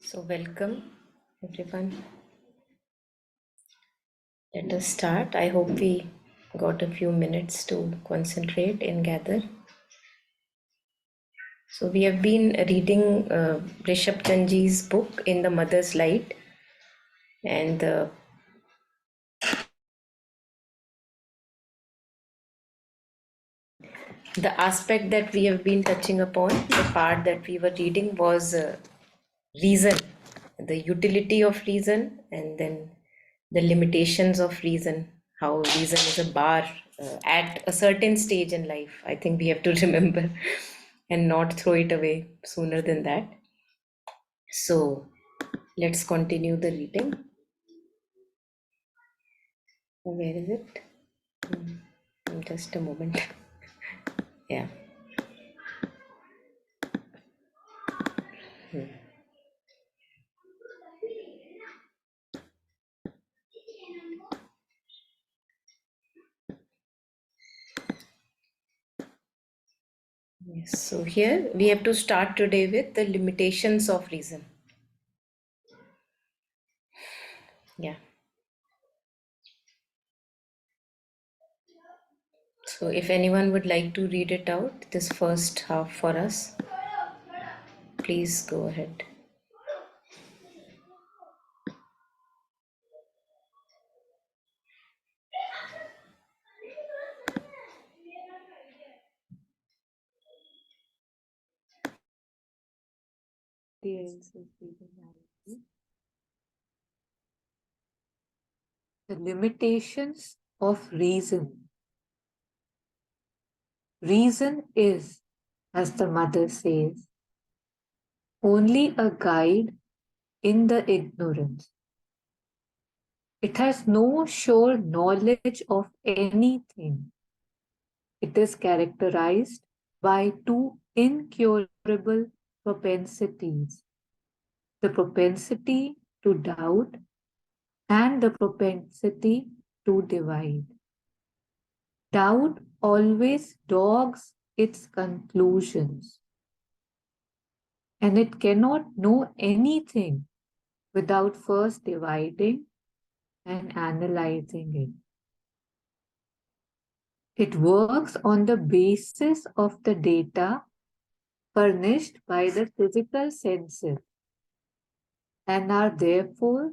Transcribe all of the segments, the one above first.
So, welcome everyone. Let us start. I hope we got a few minutes to concentrate and gather. So, we have been reading Rishabhchandji's book, In the Mother's Light, and the aspect that we have been touching upon, the part that we were reading was reason, the utility of reason, and then the limitations of reason, how reason is a bar at a certain stage in life. I think we have to remember and not throw it away sooner than that. So let's continue the reading. Where is it? Just a moment. Yeah. Yes. So here we have to start today with the limitations of reason. Yeah. So if anyone would like to read it out, this first half for us, please go ahead. The limitations of reason. Reason is, as the mother says, only a guide in the ignorance. It has no sure knowledge of anything. It is characterized by two incurable propensities: the propensity to doubt and the propensity to divide. Doubt always dogs its conclusions, and it cannot know anything without first dividing and analyzing it. It works on the basis of the data furnished by the physical senses and are therefore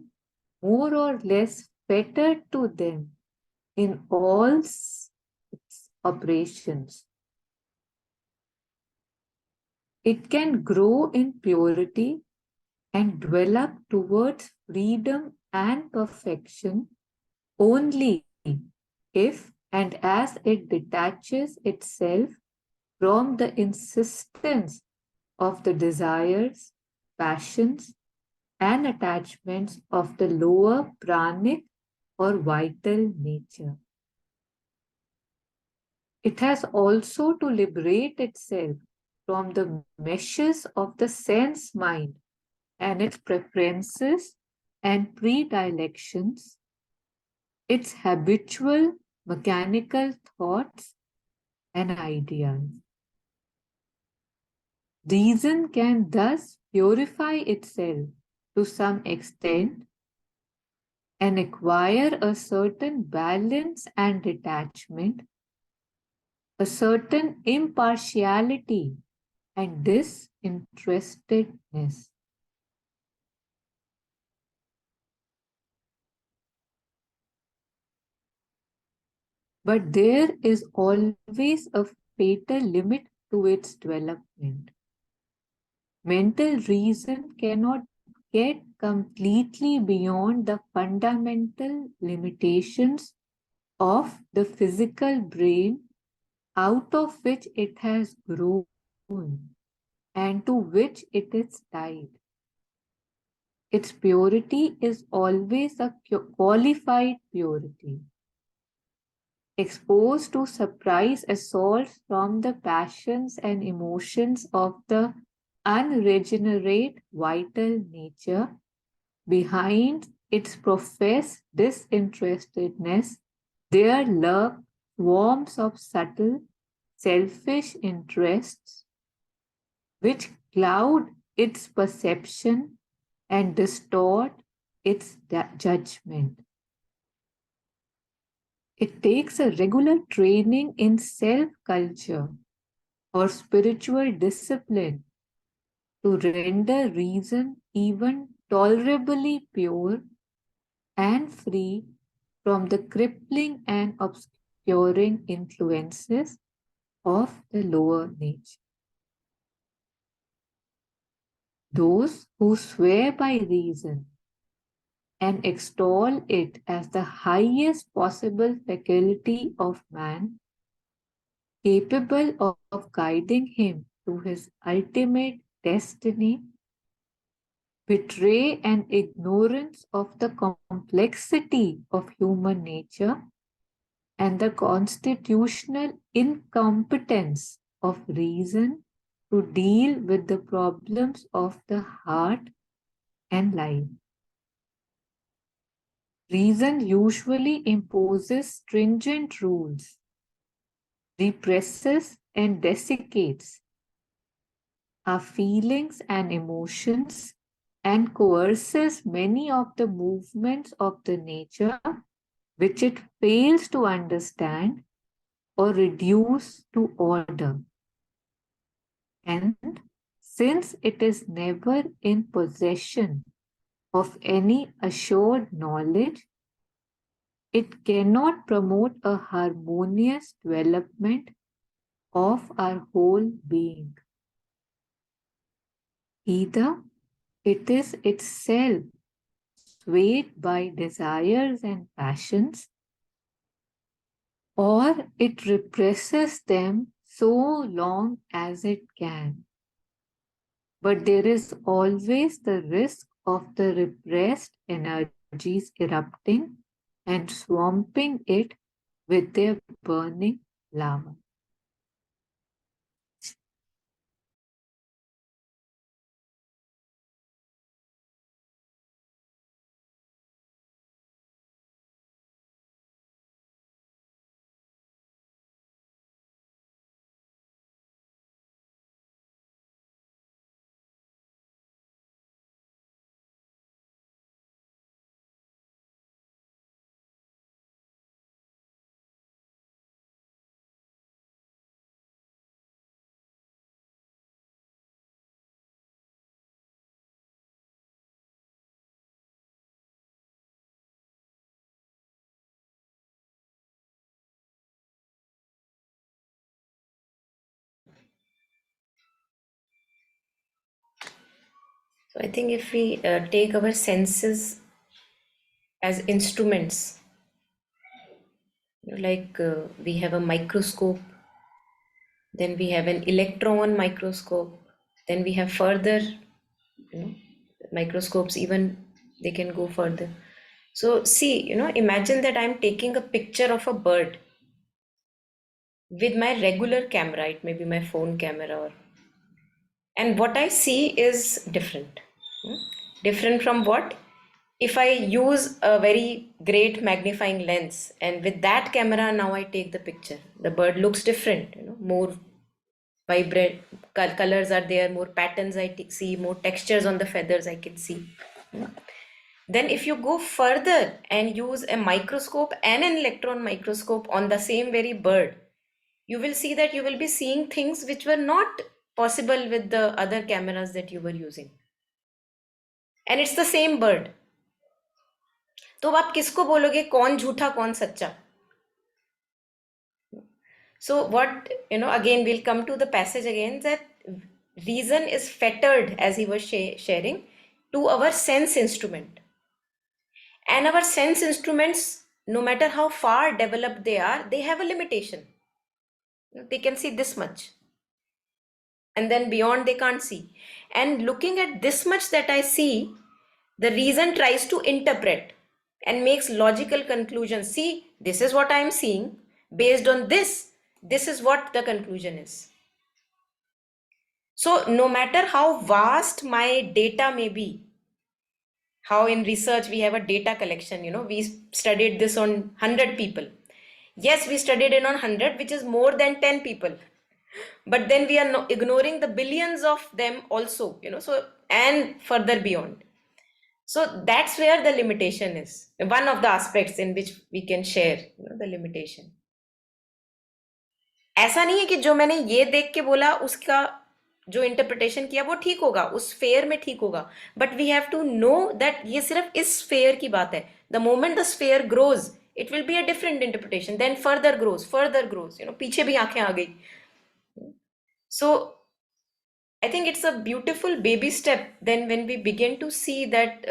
more or less fettered to them in all its operations. It can grow in purity and develop towards freedom and perfection only if and as it detaches itself from the insistence of the desires, passions, and attachments of the lower pranic or vital nature. It has also to liberate itself from the meshes of the sense mind and its preferences and predilections, its habitual mechanical thoughts and ideas. Reason can thus purify itself to some extent and acquire a certain balance and detachment, a certain impartiality and disinterestedness. But there is always a fatal limit to its development. Mental reason cannot get completely beyond the fundamental limitations of the physical brain out of which it has grown and to which it is tied. Its purity is always a qualified purity, exposed to surprise assaults from the passions and emotions of the unregenerate vital nature. Behind its professed disinterestedness, there lurk swarms of subtle, selfish interests which cloud its perception and distort its judgment. It takes a regular training in self culture or spiritual discipline to render reason even tolerably pure and free from the crippling and obscuring influences of the lower nature. Those who swear by reason and extol it as the highest possible faculty of man, capable of guiding him to his ultimate destiny, betray an ignorance of the complexity of human nature and the constitutional incompetence of reason to deal with the problems of the heart and life. Reason usually imposes stringent rules, represses and desiccates our feelings and emotions, and coerces many of the movements of the nature which it fails to understand or reduce to order. And since it is never in possession of any assured knowledge, it cannot promote a harmonious development of our whole being. Either it is itself swayed by desires and passions, or it represses them so long as it can. But there is always the risk of the repressed energies erupting and swamping it with their burning lava. So I think if we take our senses as instruments, like we have a microscope, then we have an electron microscope, then we have further, microscopes, even they can go further. So see, imagine that I'm taking a picture of a bird with my regular camera, it may be my phone camera, and what I see is different. Hmm? Different from what? If I use a very great magnifying lens and with that camera now I take the picture, the bird looks different, more vibrant colors are there, more patterns I see, more textures on the feathers I can see. Then if you go further and use a microscope and an electron microscope on the same very bird, you will see that you will be seeing things which were not possible with the other cameras that you were using. And it's the same bird. तो अब आप किसको बोलोगे कौन झूठा कौन सच्चा? So what, again we'll come to the passage again, that reason is fettered, as he was sharing, to our sense instrument. And our sense instruments, no matter how far developed they are, they have a limitation. They can see this much. And then beyond they can't see. And looking at this much that I see, the reason tries to interpret and makes logical conclusions. See, this is what I am seeing. Based on this, this is what the conclusion is. So no matter how vast my data may be, how in research we have a data collection, we studied this on 100 people. Yes, we studied it on 100, which is more than 10 people. But then we are ignoring the billions of them also, so, and further beyond. So that's where the limitation is. One of the aspects in which we can share, the limitation. ऐसा नहीं है कि जो मैंने ये देख के बोला उसका जो इंटरप्रिटेशन किया वो ठीक होगा, उस फेयर में ठीक होगा, but we have to know that ये सिर्फ इस फेयर की बात है. The moment the sphere grows it will be a different interpretation, then further grows, पीछे भी आंखें आ गई. सो I think it's a beautiful baby step then when we begin to see that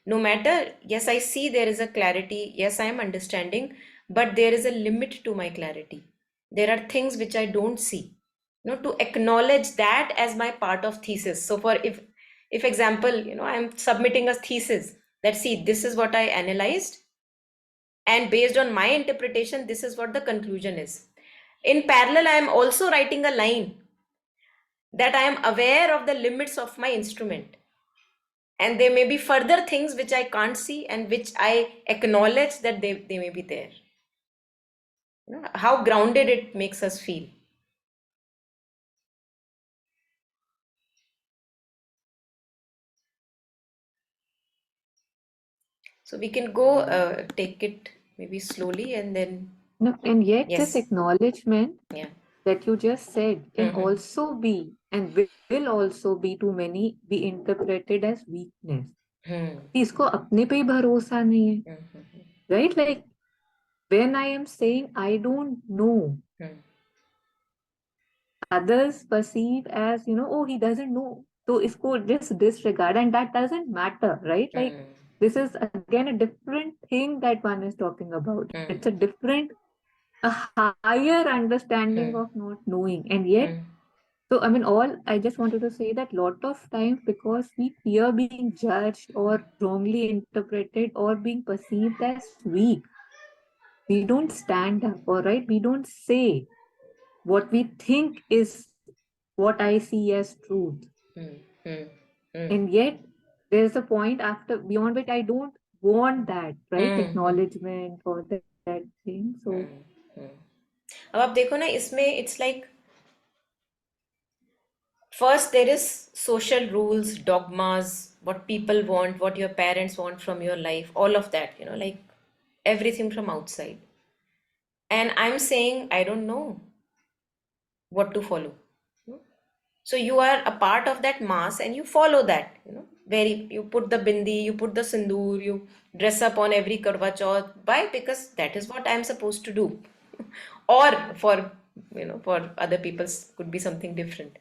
no matter, yes, I see there is a clarity, yes, I am understanding, but there is a limit to my clarity. There are things which I don't see. To acknowledge that as my part of thesis. So for if example, I'm submitting a thesis that see, this is what I analyzed, and based on my interpretation, this is what the conclusion is. In parallel, I am also writing a line that I am aware of the limits of my instrument. And there may be further things which I can't see and which I acknowledge that they may be there. How grounded it makes us feel. So we can go take it maybe slowly and then. No, and yet this Yes. acknowledgement Yeah. that you just said can Mm-hmm. also be and will also be to many be interpreted as weakness. कि इसको अपने पे ही भरोसा नहीं है, right? Like when I am saying I don't know, others perceive as, oh, he doesn't know, so इसको just disregard, and that doesn't matter, right? Like this is again a different thing that one is talking about. It's a higher understanding of not knowing, and yet. So, I mean, I just wanted to say that lot of times because we fear being judged or wrongly interpreted or being perceived as weak, we don't stand up, all right? We don't say what we think is what I see as truth. And yet, there's a point after beyond which I don't want that, right? Acknowledgement or that thing. So, अब आप देखो ना इसमें it's like first there is social rules, dogmas, what people want, what your parents want from your life, all of that, like everything from outside. And I'm saying I don't know what to follow. So you are a part of that mass and you follow that, very, you put the bindi, you put the sindoor, you dress up on every karwa chauth. Why? Because that is what I'm supposed to do. Or for other people could be something different.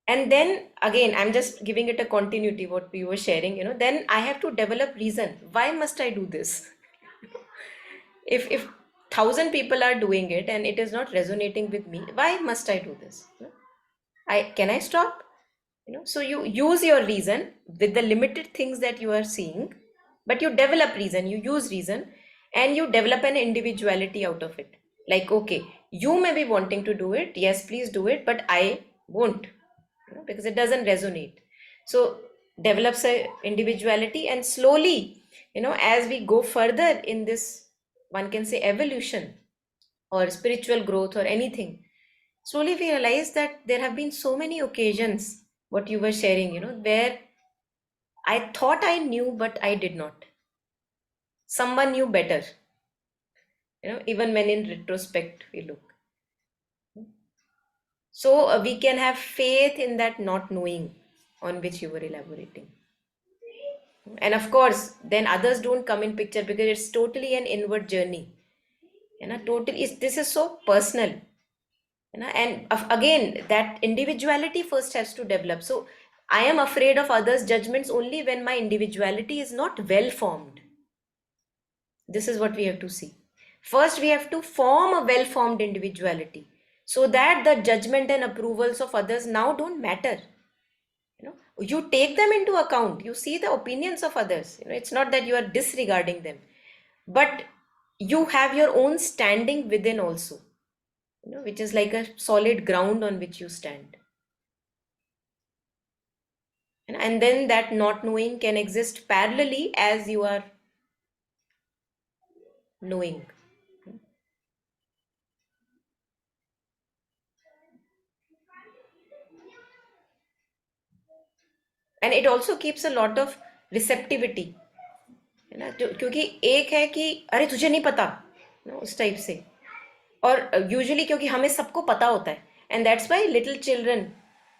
And then again, I'm just giving it a continuity, what we were sharing, then I have to develop reason. Why must I do this? If 1,000 people are doing it and it is not resonating with me, why must I do this? Can I stop? So you use your reason with the limited things that you are seeing, but you develop reason, you use reason, and you develop an individuality out of it. Like, okay, you may be wanting to do it, yes, please do it, but I won't, because it doesn't resonate. So develops a individuality, and slowly, as we go further in this, one can say evolution or spiritual growth or anything, slowly we realize that there have been so many occasions, what you were sharing, where I thought I knew, but I did not. Someone knew better, even when in retrospect we look. So we can have faith in that not knowing on which you were elaborating. And of course, then others don't come in picture because it's totally an inward journey. This is so personal. And again, that individuality first has to develop. So I am afraid of others' judgments only when my individuality is not well formed. This is what we have to see. First, we have to form a well formed individuality so that the judgment and approvals of others now don't matter. You take them into account, you see the opinions of others. It's not that you are disregarding them, but you have your own standing within also, which is like a solid ground on which you stand. And then that not knowing can exist parallelly as you are knowing. And it also keeps a lot of receptivity, है ना, क्योंकि एक है कि अरे तुझे नहीं पता, उस टाइप से। और यूजुअली क्योंकि हमें सबको पता होता है, and that's why little children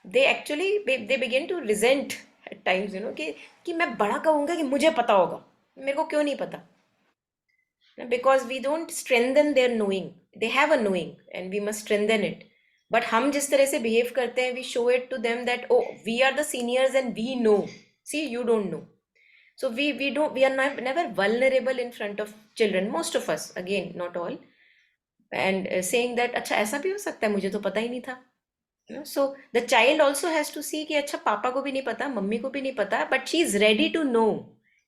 they actually they begin to resent at times, कि मैं बड़ा कहूँगा कि मुझे पता होगा, मेरे को क्यों नहीं पता, because we don't strengthen their knowing, they have a knowing and we must strengthen it. But हम जिस तरह से बिहेव करते हैं, we show it to them that oh we are the seniors and we know, see you don't know. So we are never vulnerable in front of children, most of us, again not all, and saying that अच्छा ऐसा भी हो सकता है, मुझे तो पता ही नहीं था, so the child also has to see कि अच्छा पापा को भी नहीं पता, मम्मी को भी नहीं पता, but she is ready to know,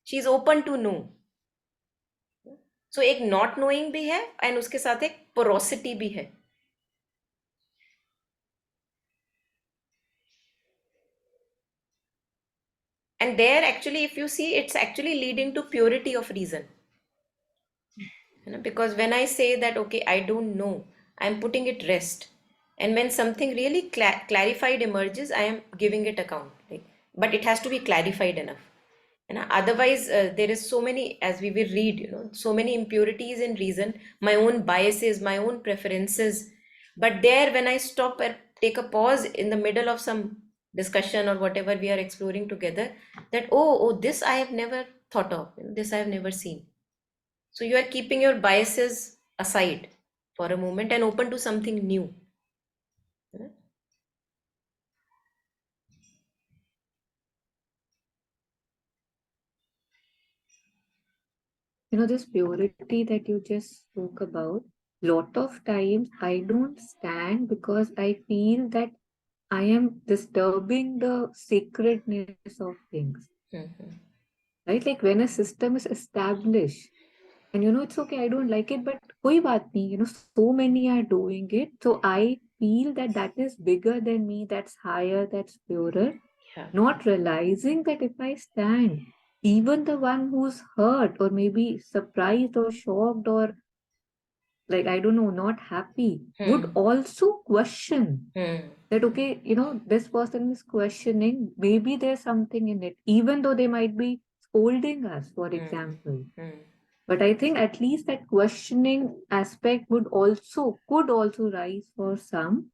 she is open to know। so एक not knowing भी है and उसके साथ एक porosity भी है। and there actually if you see, it's actually leading to purity of reason, because when I say that okay I don't know, I'm putting it rest, and when something really clarified emerges, I am giving it account, like, but it has to be clarified enough, otherwise there is so many, as we will read, so many impurities in reason, my own biases, my own preferences. But there when I stop and take a pause in the middle of some discussion or whatever we are exploring together, that oh this I have never thought of, this I have never seen. So you are keeping your biases aside for a moment and open to something new. This purity that you just spoke about, lot of times I don't stand because I feel that I am disturbing the sacredness of things, right? Like when a system is established, and it's okay, I don't like it, but koi baat nahi, so many are doing it. So I feel that that is bigger than me, that's higher, that's purer. Yeah. Not realizing that if I stand, even the one who's hurt or maybe surprised or shocked or like, I don't know, not happy, would also question that, okay, this person is questioning, maybe there's something in it, even though they might be scolding us, for example. But I think at least that questioning aspect could also rise for some,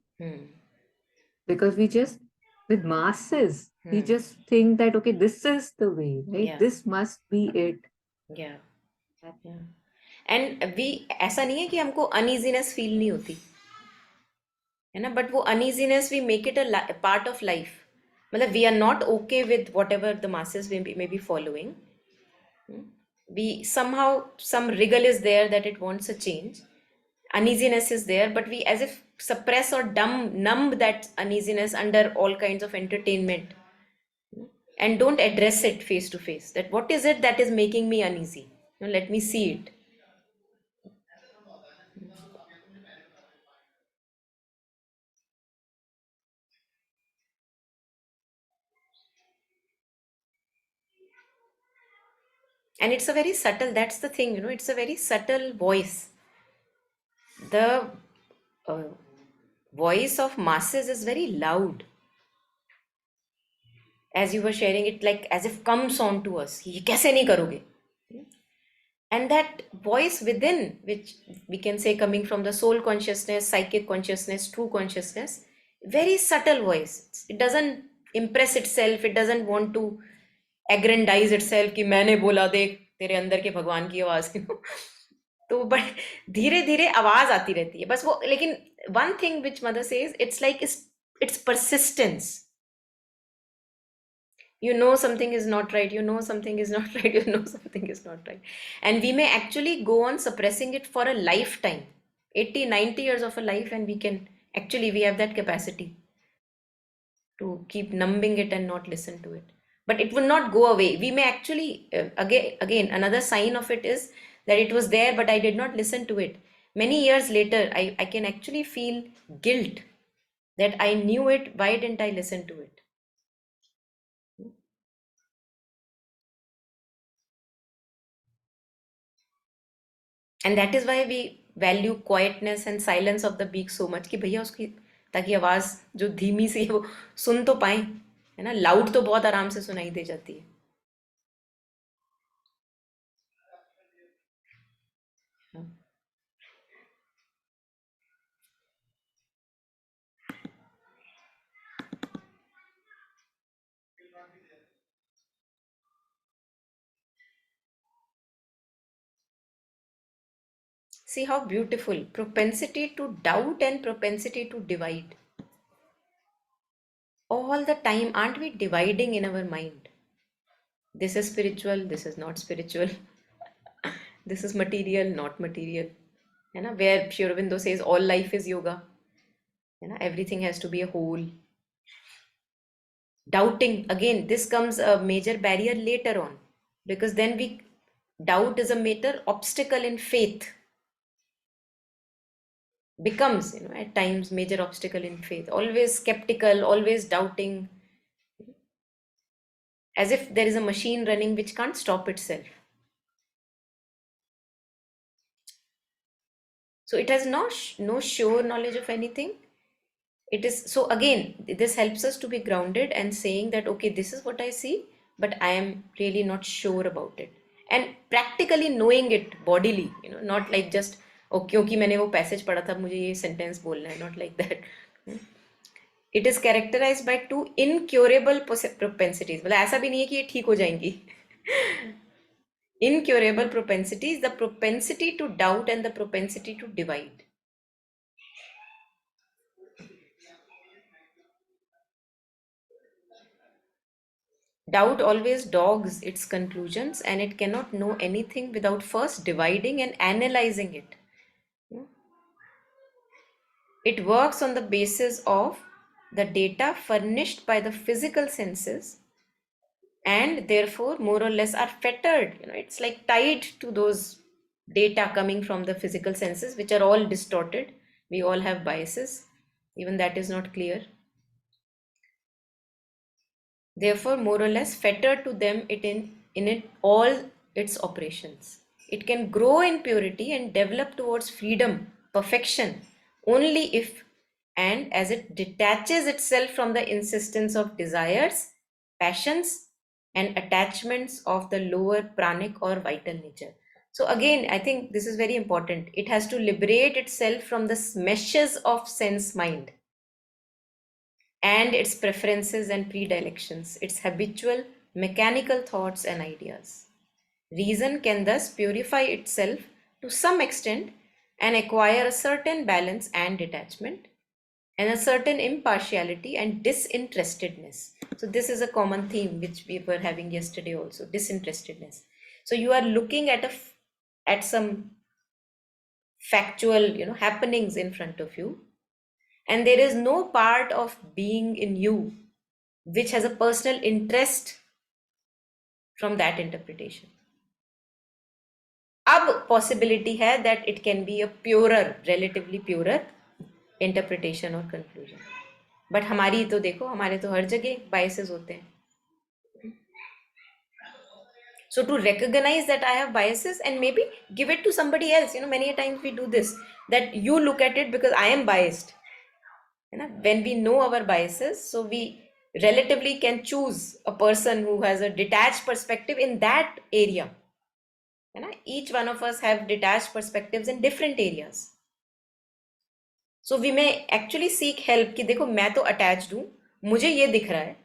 because we just, with masses, we just think that, okay, this is the way, right? Yeah. This must be it. Yeah. Yeah. And we, ऐसा नहीं है कि हमको uneasiness feel नहीं होती, है ना, but वो uneasiness we make it a part of life, मतलब we are not okay with whatever the masses may be following. We somehow, some wriggle is there that it wants a change, uneasiness is there, but we as if suppress or numb that uneasiness under all kinds of entertainment, and don't address it face to face, that what is it that is making me uneasy, let me see it. And it's a very subtle, that's the thing, it's a very subtle voice. The uh, voice of masses is very loud, as you were sharing it, like as if comes on to us, ये कैसे नहीं करोगे. And that voice within, which we can say coming from the soul consciousness, psychic consciousness, true consciousness, very subtle voice, it doesn't impress itself, it doesn't want to aggrandize itself कि मैंने बोला देख तेरे अंदर के भगवान की आवाज. तो बट धीरे धीरे आवाज आती रहती है बस वो. लेकिन one thing which mother says, it's like it's persistence. You know something is not right, you know something is not right, you know something is not right, and we may actually go on suppressing it for a lifetime, 80-90 years of a life, and we can actually, we have that capacity to keep numbing it and not listen to it, but it will not go away. We may actually again another sign of it is that it was there but I did not listen to it. Many years later I can actually feel guilt that I knew it, why didn't I listen to it. And that is why we value quietness and silence of the beak so much, कि भैया उसकी, ताकि आवाज जो धीमी सी है वो सुन तो पाए, है ना. लाउड तो बहुत आराम से सुनाई दे जाती है. See how beautiful. Propensity to doubt and propensity to divide. All the time, aren't we dividing in our mind? This is spiritual, this is not spiritual. This is material, not material. Where Sri Aurobindo says all life is yoga. Everything has to be a whole. Doubting, again, this comes a major barrier later on, because then we doubt is a major obstacle in faith, becomes at times major obstacle in faith, always skeptical, always doubting, as if there is a machine running which can't stop itself. So it has no sure knowledge of anything. It is, so again, this helps us to be grounded and saying that okay, this is what I see, but I am really not sure about it, and practically knowing it bodily, not like just oh क्योंकि मैंने वो passage पढ़ा था मुझे ये sentence बोलना है, not like that. It is characterized by two incurable propensities. मतलब ऐसा भी नहीं है कि ये ठीक हो जाएंगी. Incurable propensities, the propensity to doubt and the propensity to divide. Doubt always dogs its conclusions, and it cannot know anything without first dividing and analyzing it. It works on the basis of the data furnished by the physical senses, and therefore more or less are fettered. It's like tied to those data coming from the physical senses, which are all distorted. We all have biases. Even that is not clear. Therefore, more or less fettered to them in it all its operations. It can grow in purity and develop towards freedom, perfection, only if and as it detaches itself from the insistence of desires, passions, and attachments of the lower pranic or vital nature. So again, I think this is very important. It has to liberate itself from the meshes of sense mind and its preferences and predilections, its habitual mechanical thoughts and ideas. Reason can thus purify itself to some extent and acquire a certain balance and detachment, and a certain impartiality and disinterestedness. So this is a common theme which we were having yesterday also, disinterestedness. So you are looking at some factual happenings in front of you, and there is no part of being in you which has a personal interest from that interpretation. अब possibility है that it can be a purer, relatively purer interpretation or conclusion. But हमारी तो देखो, हमारे तो हर जगह biases होते हैं. So to recognize that I have biases and maybe give it to somebody else, many a times we do this, that you look at it because I am biased. When we know our biases, so we relatively can choose a person who has a detached perspective in that area. Each one of us have detached perspectives in different areas. So we may actually seek help कि देखो मैं तो attached हूँ, मुझे ये दिख रहा है,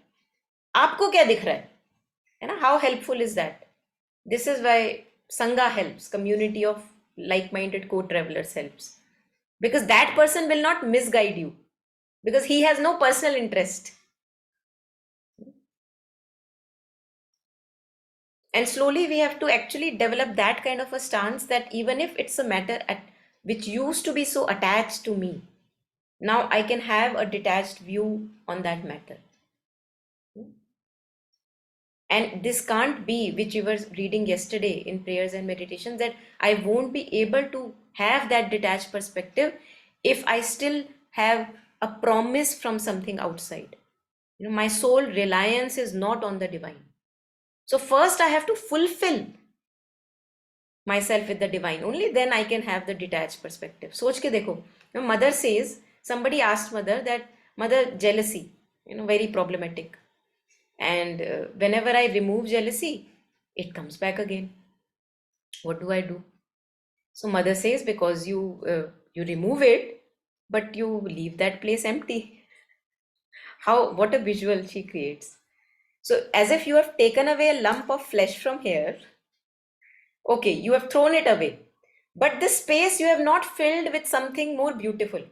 आपको क्या दिख रहा है? How helpful is that? This is why Sangha helps, community of like-minded co-travelers helps. Because that person will not misguide you, because he has no personal interest. And slowly we have to actually develop that kind of a stance that even if it's a matter which used to be so attached to me, now I can have a detached view on that matter. And this can't be, which we were reading yesterday in prayers and meditations, that I won't be able to have that detached perspective if I still have a promise from something outside. My sole reliance is not on the divine. So first I have to fulfill myself with the divine. Only then I can have the detached perspective. सोच के देखो, mother says, somebody asked mother that, mother, jealousy, very problematic. And whenever I remove jealousy, it comes back again. What do I do? So mother says, because you remove it, but you leave that place empty. What a visual she creates. So as if you have taken away a lump of flesh from here. Okay, you have thrown it away, But this space you have not filled with something more beautiful.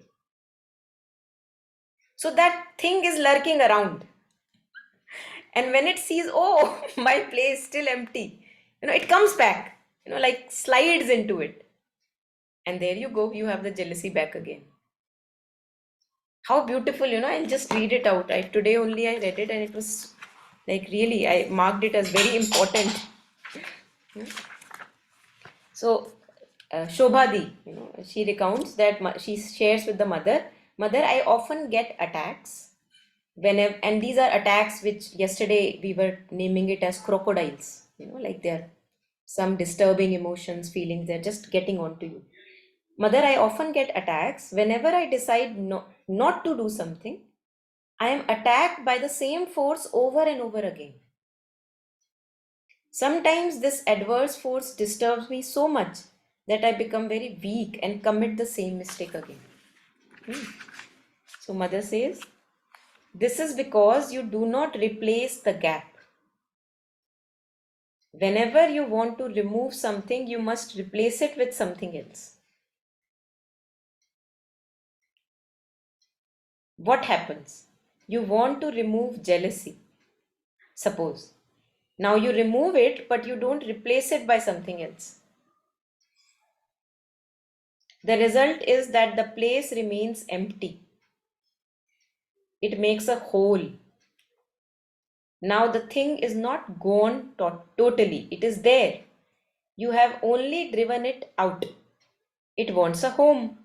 So that thing is lurking around. And when it sees, oh, my place still empty, it comes back, like slides into it. And there you go, you have the jealousy back again. How beautiful, I'll just read it out. Today only I read it, and it was like really, I marked it as very important. So, Shobhadi, she recounts that she shares with the mother, Mother, I often get attacks whenever, and these are attacks which yesterday we were naming it as crocodiles, like they're some disturbing emotions, feelings, they're just getting onto you. Mother, I often get attacks whenever I decide not to do something. I am attacked by the same force over and over again. Sometimes this adverse force disturbs me so much that I become very weak and commit the same mistake again. So, mother says, this is because you do not replace the gap. Whenever you want to remove something, you must replace it with something else. What happens? You want to remove jealousy, suppose. Now you remove it, but you don't replace it by something else. The result is that the place remains empty. It makes a hole. Now the thing is not gone totally, it is there. You have only driven it out. It wants a home.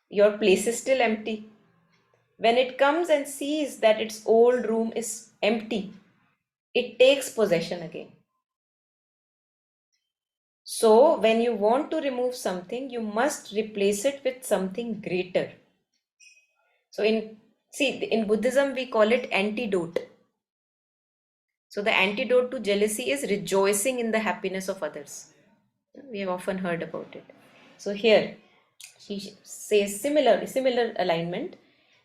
Your place is still empty. When it comes and sees that its old room is empty, it takes possession again. So, when you want to remove something, you must replace it with something greater. So, in Buddhism, we call it antidote. So, the antidote to jealousy is rejoicing in the happiness of others. We have often heard about it. So, here he says similar alignment.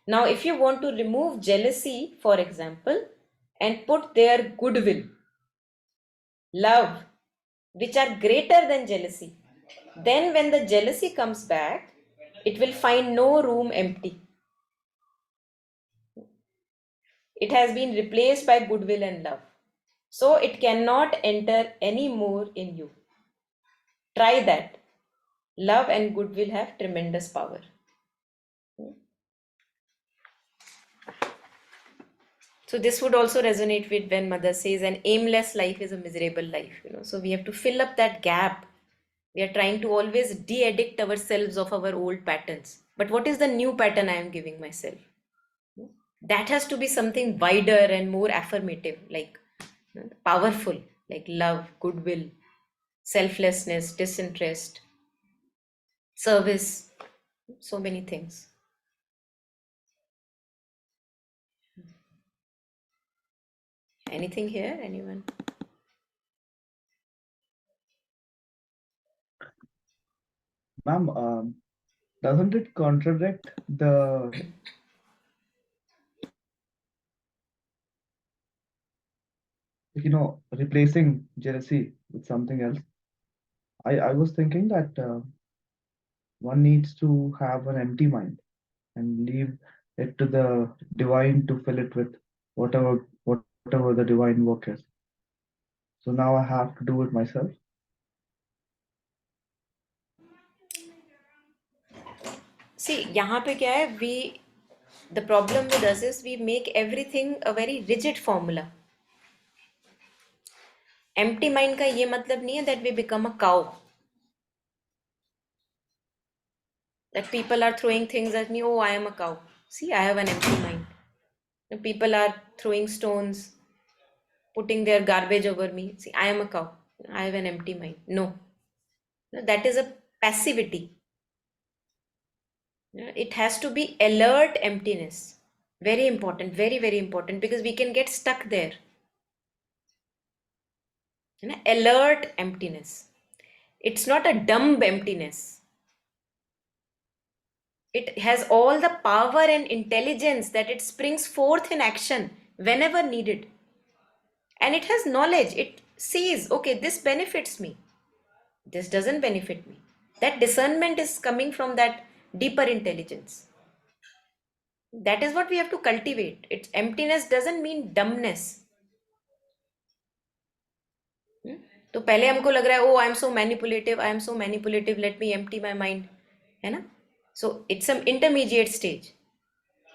Now, if you want to remove jealousy, for example, and put there goodwill, love, which are greater than jealousy, then when the jealousy comes back, it will find no room empty. It has been replaced by goodwill and love. So it cannot enter any more in you. Try that. Love and goodwill have tremendous power. So this would also resonate with when mother says an aimless life is a miserable life. So we have to fill up that gap. We are trying to always de-addict ourselves of our old patterns. But what is the new pattern I am giving myself? That has to be something wider and more affirmative, like powerful, like love, goodwill, selflessness, disinterest, service, so many things. Anything here? Anyone? Ma'am, doesn't it contradict the, replacing jealousy with something else? I was thinking that one needs to have an empty mind and leave it to the divine to fill it with whatever the divine work is. So now I have to do it myself. See, यहाँ पे क्या है? The problem with us is we make everything a very rigid formula. Empty mind का ये मतलब नहीं है that we become a cow. That people are throwing things at me, oh, I am a cow. See, I have an empty mind. People are throwing stones, putting their garbage over me. See, I am a cow. I have an empty mind. No. That is a passivity. It has to be alert emptiness. Very important, very, very important, because we can get stuck there. Alert emptiness. It's not a dumb emptiness. It has all the power and intelligence that it springs forth in action whenever needed. And it has knowledge. It sees, okay, this benefits me. This doesn't benefit me. That discernment is coming from that deeper intelligence. That is what we have to cultivate. It's emptiness doesn't mean dumbness. तो पहले हमको लग रहा है oh I am so manipulative, I am so manipulative, let me empty my mind, है ना. So it's an intermediate stage.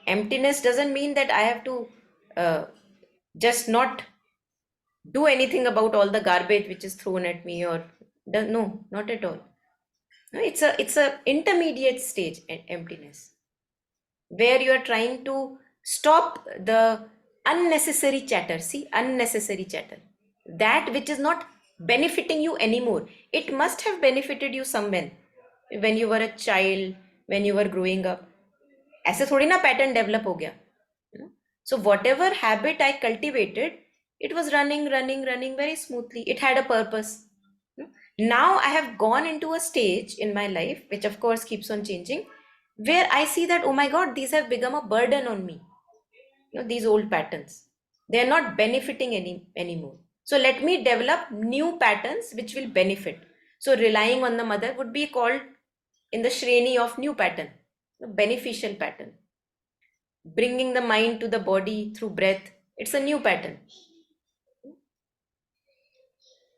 Emptiness doesn't mean that I have to just not do anything about all the garbage which is thrown at me, or no, not at all. No, it's a intermediate stage, emptiness, where you are trying to stop the unnecessary chatter. See, unnecessary chatter, that which is not benefiting you anymore. It must have benefited you somewhere when you were a child, when you were growing up. ऐसे थोड़ी ना pattern develop हो गया. So whatever habit I cultivated, it was running very smoothly. It had a purpose. Now I have gone into a stage in my life, which of course keeps on changing, where I see that, oh my God, these have become a burden on me. These old patterns, they are not benefiting anymore. So let me develop new patterns which will benefit. So relying on the mother would be called in the shreni of new pattern, beneficial pattern. Bringing the mind to the body through breath, it's a new pattern.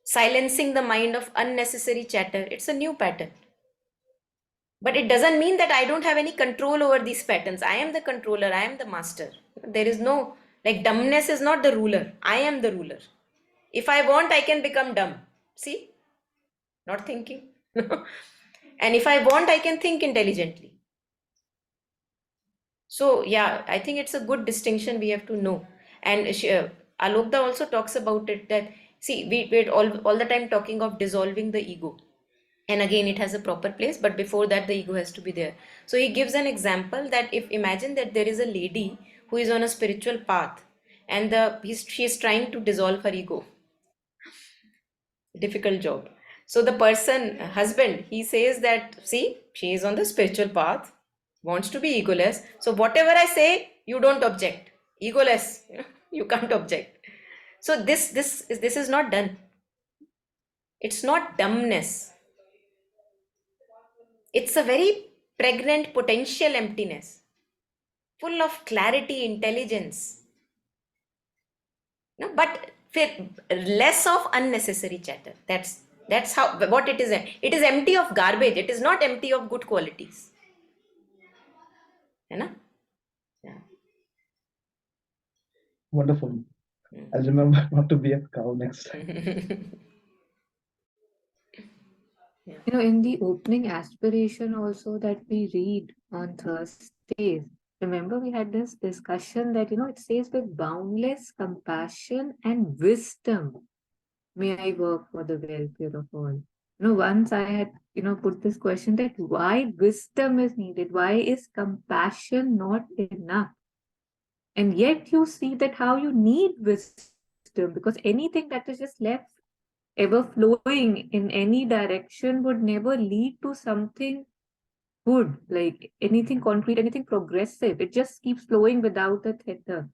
Silencing the mind of unnecessary chatter, it's a new pattern. But it doesn't mean that I don't have any control over these patterns. I am the controller, I am the master. There is no, like, dumbness is not the ruler. I am the ruler. If I want, I can become dumb. See? Not thinking. And if I want, I can think intelligently. So, yeah, I think it's a good distinction we have to know. And Alokda also talks about it that, see, we're all the time talking of dissolving the ego. And again, it has a proper place, but before that, the ego has to be there. So he gives an example that if imagine that there is a lady who is on a spiritual path, and she is trying to dissolve her ego. Difficult job. So the person, husband, he says that, see, she is on the spiritual path, wants to be egoless. So whatever I say, you don't object. Egoless, you can't object. So this is not done. It's not dumbness. It's a very pregnant potential emptiness, full of clarity, intelligence. No, but less of unnecessary chatter. That's how what it is. It is empty of garbage. It is not empty of good qualities. है ना? Yeah. Wonderful. I'll remember not to be a cow next time. In the opening aspiration also that we read on Thursdays, remember we had this discussion that, it says with boundless compassion and wisdom, may I work for the welfare of all. Once I had, put this question that why wisdom is needed, why is compassion not enough? And yet you see that how you need wisdom, because anything that is just left ever flowing in any direction would never lead to something good, like anything concrete, anything progressive. It just keeps flowing without a tether.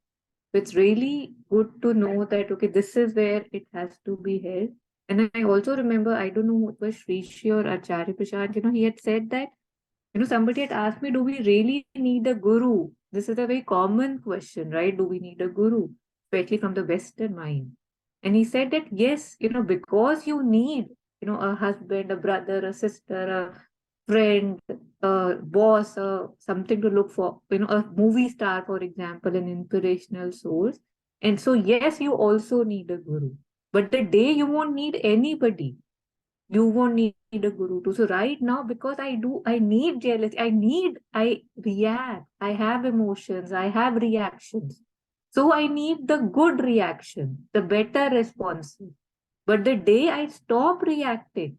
So it's really good to know that, okay, this is where it has to be held. And I also remember, I don't know, it was Shrishi or Acharya Prashad, he had said that, somebody had asked me, do we really need a guru? This is a very common question, right? Do we need a guru, especially from the Western mind? And he said that, yes, because you need, a husband, a brother, a sister, a friend, a boss, something to look for, a movie star, for example, an inspirational source. And so, yes, you also need a guru. But the day you won't need anybody, you won't need a guru too. So right now, because I need jealousy, I react, I have emotions, I have reactions. So I need the good reaction, the better responses. But the day I stop reacting,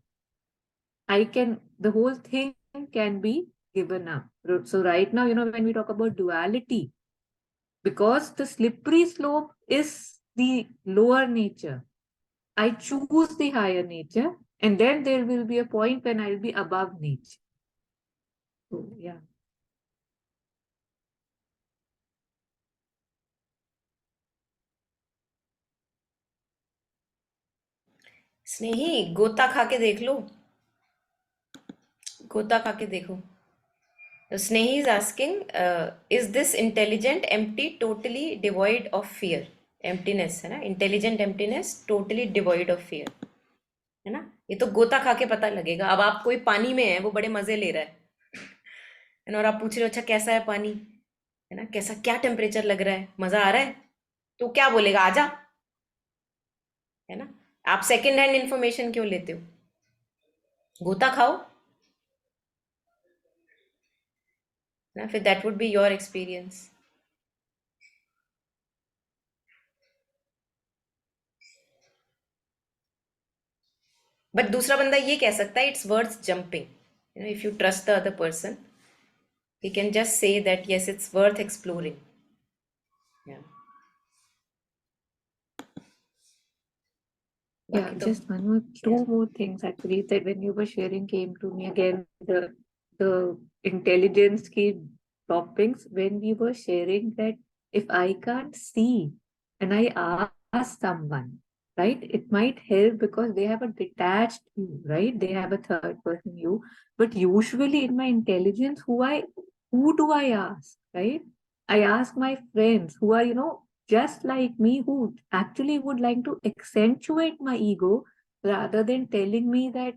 the whole thing can be given up. So right now, when we talk about duality, because the slippery slope is the lower nature, I choose the higher nature, and then there will be a point when I'll be above nature. So, yeah. स्नेही, गोता खा के देख लो. गोता खा के देखो. So Snehi is asking, is this intelligent empty totally devoid of fear? Emptiness है ना, intelligent emptiness totally devoid of fear, है ना. ये तो गोता खा के पता लगेगा. अब आप कोई पानी में है, वो बड़े मजे ले रहा है ना, और आप पूछ रहे हो अच्छा कैसा है पानी, है ना, कैसा क्या टेम्परेचर लग रहा है, मजा आ रहा है, तो क्या बोलेगा, आजा, है ना. आप सेकेंड हैंड इंफॉर्मेशन क्यों लेते हो? गोता खाओ ना, फिर that would be your experience. But दूसरा बंदा ये कह सकता है it's worth jumping, you know, if you trust the other person he can just say that yes it's worth exploring. Yeah. Yeah, बाकी तो just one more, two yeah. more things actually that when you were sharing came to me again, the intelligence key topics when we were sharing that if I can't see and I ask someone, right, it might help because they have a detached view, right? They have a third person view. But usually in my intelligence, who do I ask, right? I ask my friends who are, just like me, who actually would like to accentuate my ego rather than telling me that,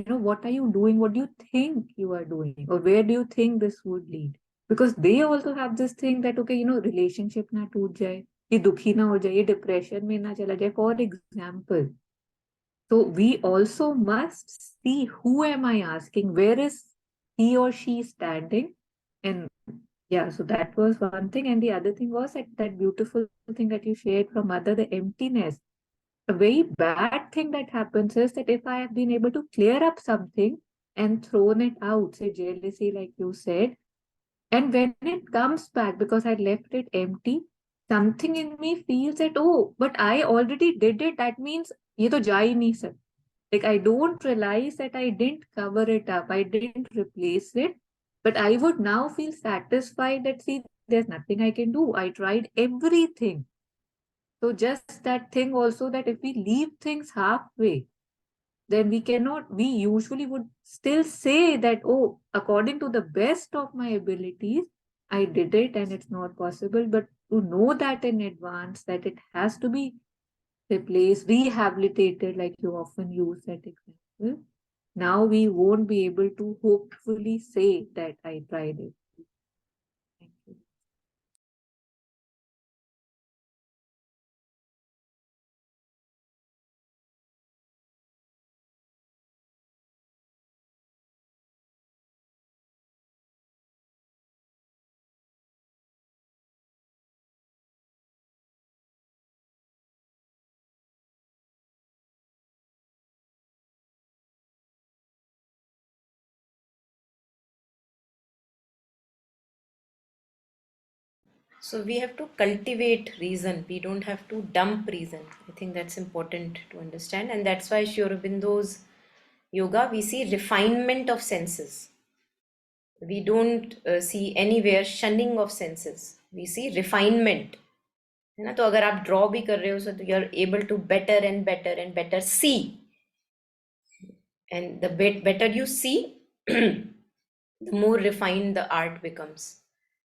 what are you doing? What do you think you are doing? Or where do you think this would lead? Because they also have this thing that, okay, relationship na toot jaye, ye dukhi na ho jaye, ye depression mein na chala jaye, for example. So we also must see who am I asking? Where is he or she standing? And yeah, so that was one thing. And the other thing was that beautiful thing that you shared from Mother, the emptiness. A very bad thing that happens is that if I have been able to clear up something and thrown it out, say jealousy, like you said, and when it comes back because I left it empty, something in me feels that, oh, but I already did it. That means ye to ja hi nahi sakta. Like I don't realize that I didn't cover it up. I didn't replace it. But I would now feel satisfied that see, there's nothing I can do. I tried everything. So just that thing also that if we leave things halfway, then we usually would still say that, oh, according to the best of my abilities, I did it and it's not possible. But to know that in advance, that it has to be replaced, rehabilitated, like you often use that example, now we won't be able to hopefully say that I tried it. Thank you. So we have to cultivate reason. We don't have to dump reason. I think that's important to understand, and that's why Sri Aurobindo's yoga we see refinement of senses. We don't see anywhere shunning of senses. We see refinement. है ना, तो अगर आप draw भी कर रहे हो so you are able to better and better and better see, and the better you see the more refined the art becomes,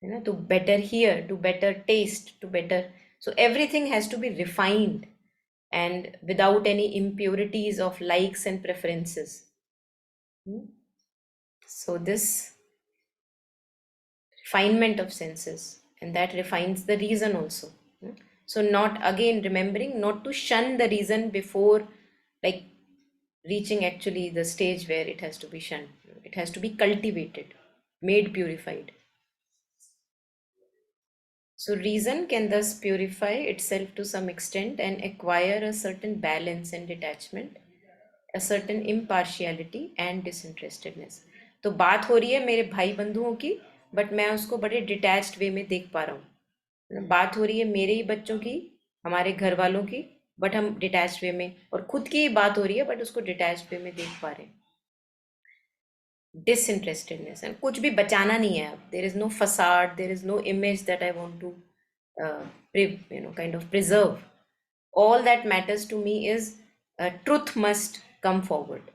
you know, to better hear, to better taste, to better, so everything has to be refined and without any impurities of likes and preferences. So this refinement of senses, and that refines the reason also. So not, again, remembering not to shun the reason before like reaching actually the stage where it has to be shunned. It has to be cultivated, made purified. So reason can thus purify itself to some extent and acquire a certain balance and detachment, a certain impartiality and disinterestedness. तो बात हो रही है मेरे भाई बंधुओं की, but मैं उसको बड़े डिटैच्ड वे में देख पा रहा हूँ. बात हो रही है मेरे ही बच्चों की, हमारे घर वालों की, बट हम डिटैच्ड वे में, और खुद की ही बात हो रही है बट उसको डिटैच्ड वे में देख पा रहे हैं. Disinterestedness, and कुछ भी बचाना नहीं है अब. There is no facade, there is no image that I want to kind of preserve. All that matters to me is truth must come forward.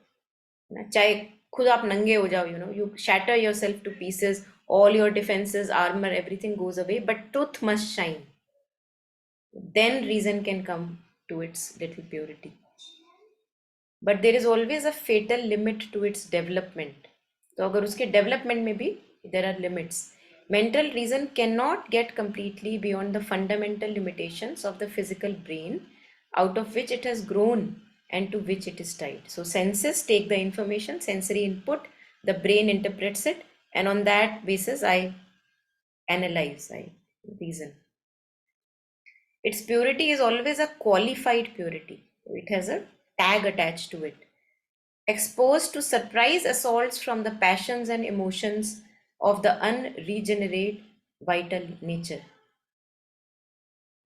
चाहे खुद आप नंगे हो जाओ, you shatter yourself to pieces, all your defenses, armor, everything goes away, but truth must shine. Then reason can come to its little purity. But there is always a fatal limit to its development. तो अगर उसके development में भी there are limits. Mental reason cannot get completely beyond the fundamental limitations of the physical brain out of which it has grown and to which it is tied. So senses take the information, sensory input, the brain interprets it, and on that basis I analyze, I reason. Its purity is always a qualified purity. It has a tag attached to it. Exposed to surprise assaults from the passions and emotions of the unregenerate vital nature.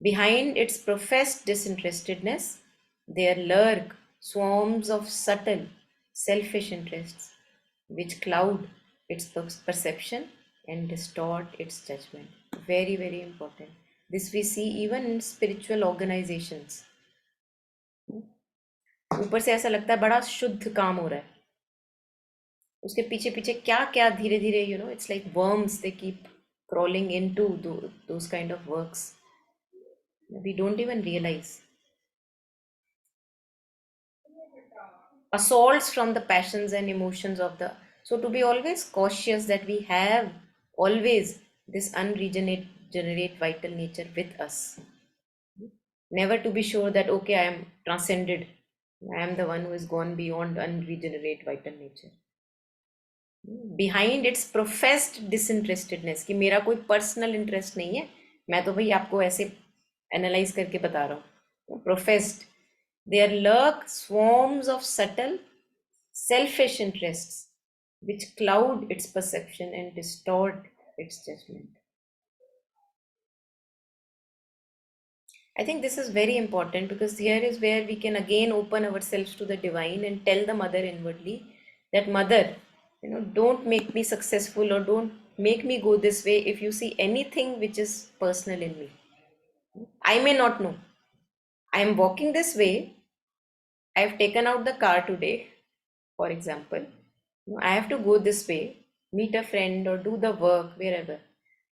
Behind its professed disinterestedness, there lurk swarms of subtle, selfish interests which cloud its perception and distort its judgment. Very, very important. This we see even in spiritual organizations. ऊपर से ऐसा लगता है बड़ा शुद्ध काम हो रहा है, उसके पीछे पीछे क्या क्या धीरे धीरे, it's like worms, they keep crawling into those kind of works. We don't even realize. Assaults from the passions and emotions of the, so to be always cautious that we have always this unregenerate vital nature with us. Never to be sure that okay, I am transcended, I am the one who has gone beyond unregenerate vital nature. Behind its professed disinterestedness, कि मेरा कोई personal interest नहीं है, मैं तो भाई आपको ऐसे एनालाइज करके बता रहा हूँ. Professed, there lurk swarms of subtle selfish interests which cloud its perception and distort its judgment. I think this is very important because here is where we can again open ourselves to the divine and tell the mother inwardly that mother, don't make me successful or don't make me go this way if you see anything which is personal in me. I may not know. I am walking this way. I have taken out the car today, for example. I have to go this way, meet a friend or do the work wherever.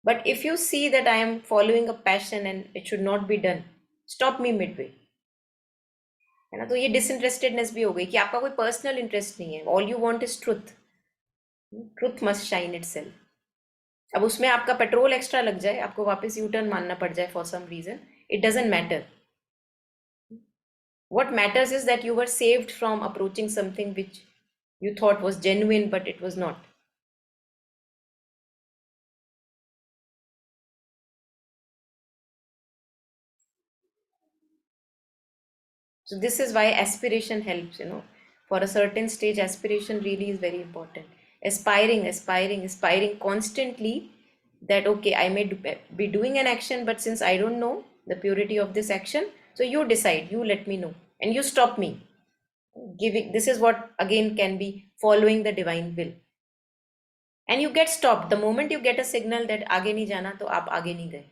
But if you see that I am following a passion and it should not be done, stop me midway. है ना. तो ये डिसइंटरेस्टेडनेस भी हो गई कि आपका कोई पर्सनल इंटरेस्ट नहीं है. All you want is truth. Truth must shine itself. अब उसमें आपका पेट्रोल एक्स्ट्रा लग जाए, आपको वापस यू टर्न मानना पड़ जाए for some reason, it doesn't matter. What matters is that you were saved from approaching something which you thought was genuine, but it was not. So this is why aspiration helps, for a certain stage, aspiration really is very important. Aspiring constantly that, okay, I may be doing an action, but since I don't know the purity of this action, so you decide, you let me know, and you stop me. This is what again can be following the divine will. And you get stopped. The moment you get a signal that आगे नहीं जाना, तो आप आगे नहीं गए.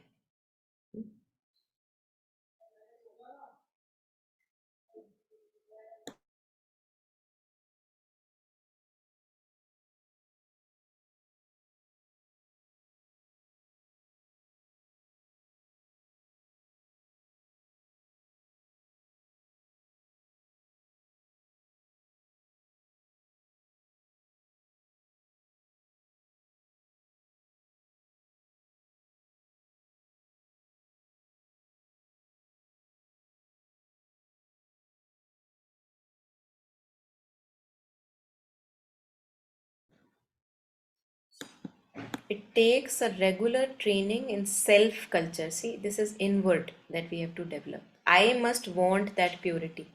It takes a regular training in self-culture. See, this is inward that we have to develop. I must want that purity.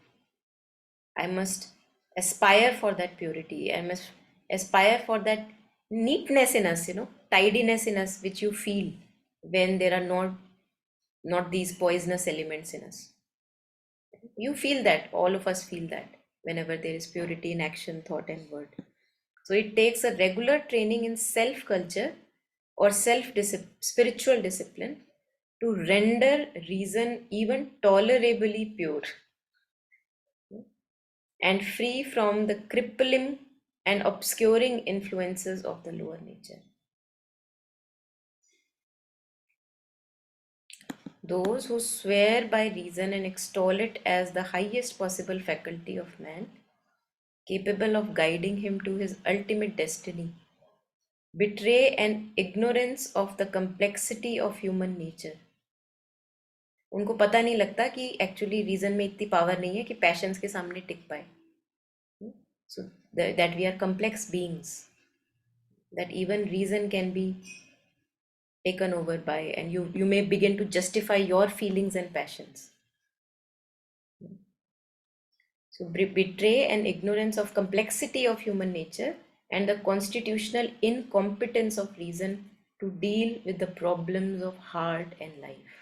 I must aspire for that purity. I must aspire for that neatness in us, tidiness in us, which you feel when there are not these poisonous elements in us. You feel that, all of us feel that whenever there is purity in action, thought, and word. So it takes a regular training in self-culture or spiritual discipline to render reason even tolerably pure and free from the crippling and obscuring influences of the lower nature. Those who swear by reason and extol it as the highest possible faculty of man, capable of guiding him to his ultimate destiny, betray an ignorance of the complexity of human nature. उनको पता नहीं लगता कि actually reason में इतनी power नहीं है कि पैशंस के सामने टिक पाए. So that we are complex beings, that even reason can be taken over by, and you may begin to justify your feelings and passions. So betray an ignorance of complexity of human nature and the constitutional incompetence of reason to deal with the problems of heart and life.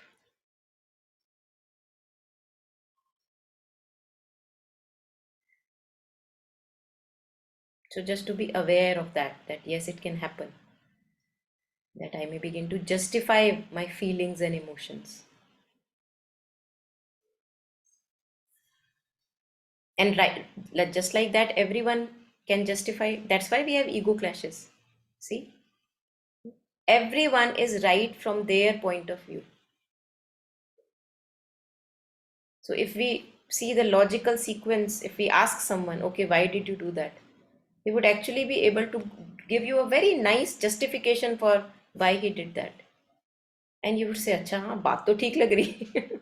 So just to be aware of that yes, it can happen, that I may begin to justify my feelings and emotions. And right, just like that, everyone can justify. That's why we have ego clashes. See, everyone is right from their point of view. So if we see the logical sequence, if we ask someone, okay, why did you do that? He would actually be able to give you a very nice justification for why he did that. And you would say, अच्छा हाँ बात तो ठीक लग रही.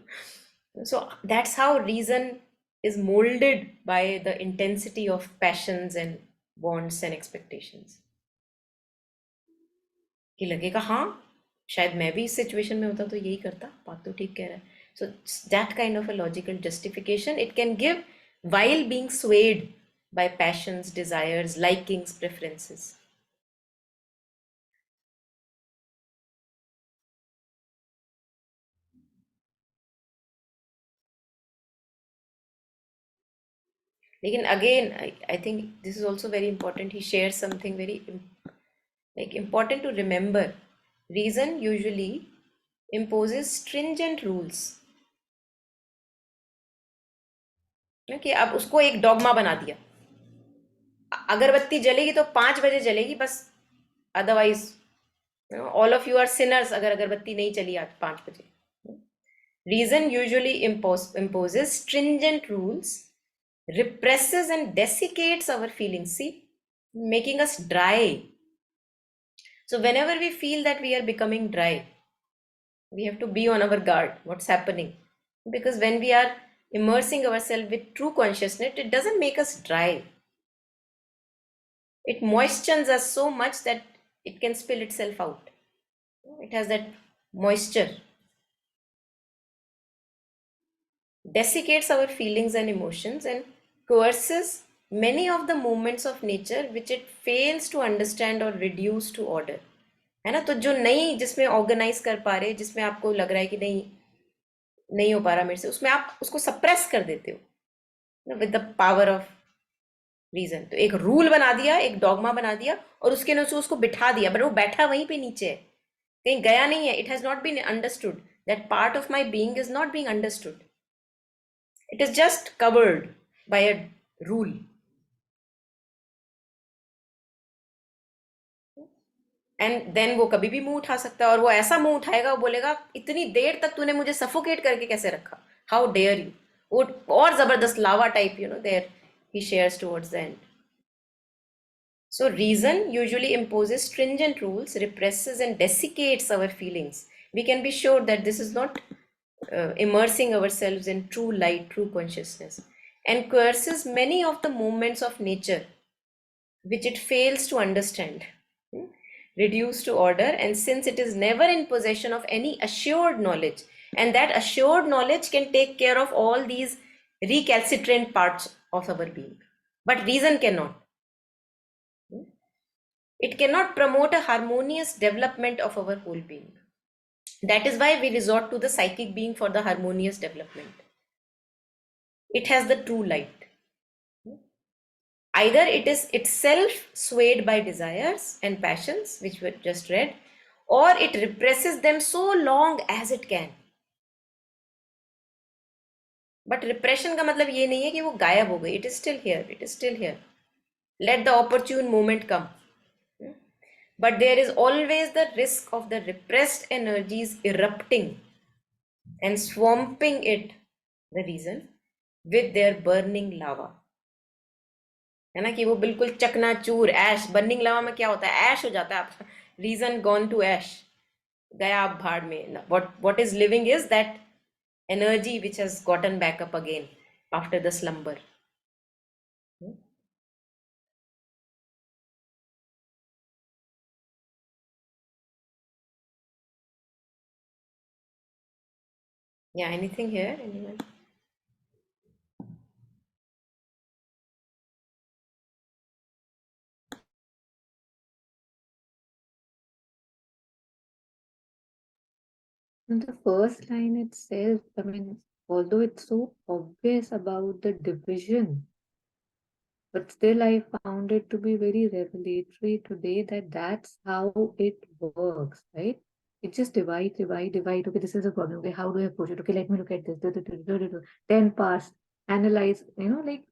So that's how reason is molded by the intensity of passions and wants and expectations. कि लगेगा हाँ शायद मैं भी इस सिचुएशन में होता तो यही करता, बात तो ठीक कह रहा है. So that kind of a logical justification it can give while being swayed by passions, desires, likings, preferences. Lekin again, I think this is also very important. He shares something very important to remember. Reason usually imposes stringent rules. कि अब उसको एक dogma बना दिया, अगरबत्ती जलेगी तो 5 बजे जलेगी बस, otherwise all of you are sinners अगर अगरबत्ती नहीं चली आज 5 बजे. Reason usually imposes stringent rules, represses and desiccates our feelings, see, making us dry. So whenever we feel that we are becoming dry, we have to be on our guard. What's happening? Because when we are immersing ourselves with true consciousness, it doesn't make us dry. It moistens us so much that it can spill itself out. It has that moisture. Desiccates our feelings and emotions and coerces many of the movements of nature which it fails to understand or reduce to order. है ना. तो जो नहीं जिसमें organise कर पा रहे, जिसमें आपको लग रहा है कि नहीं हो पा रहा मेरे से, उसमें आप उसको सप्रेस कर देते हो with the power of reason. तो एक रूल बना दिया, एक डॉगमा बना दिया और उसके नीचे उसको बिठा दिया, बट वो बैठा वहीं पे नीचे है, कहीं गया नहीं है. It has not been understood. That part of my being is not being understood. It is just covered by a rule. And then वो कभी भी मुंह उठा सकता है, और वो ऐसा मुंह उठाएगा, वो बोलेगा इतनी देर तक तूने मुझे सफोकेट करके कैसे रखा, how dare you. वो और जबरदस्त लावा type, there he shares towards the end. So reason usually imposes stringent rules, represses and desiccates our feelings. We can be sure that this is not immersing ourselves in true light, true consciousness, and coerces many of the movements of nature which it fails to understand, reduce to order. And since it is never in possession of any assured knowledge, and that assured knowledge can take care of all these recalcitrant parts of our being, but reason cannot. It cannot promote a harmonious development of our whole being. That is why we resort to the psychic being for the harmonious development. It has the true light. Either it is itself swayed by desires and passions, which we just read, or it represses them so long as it can. But repression का मतलब ये नहीं है कि वो गायब हो गई. It is still here. It is still here. Let the opportune moment come. But there is always the risk of the repressed energies erupting and swamping it, the reason, with their burning lava. है ना, कि वो बिल्कुल चकनाचूर ऐश, burning लावा में क्या होता है, ऐश हो जाता है आपका रीजन, गॉन टू ऐश, गया आप भाड़ में. what is living is that energy which has gotten back up again after the slumber. Yeah, anything here, anyone? In the first line itself, I mean, although it's so obvious about the division, but still I found it to be very revelatory today that that's how it works, right? It just divide, divide, divide. Okay, this is a problem. Okay, how do I approach it? Okay, let me look at this. 10 parts, analyze, like,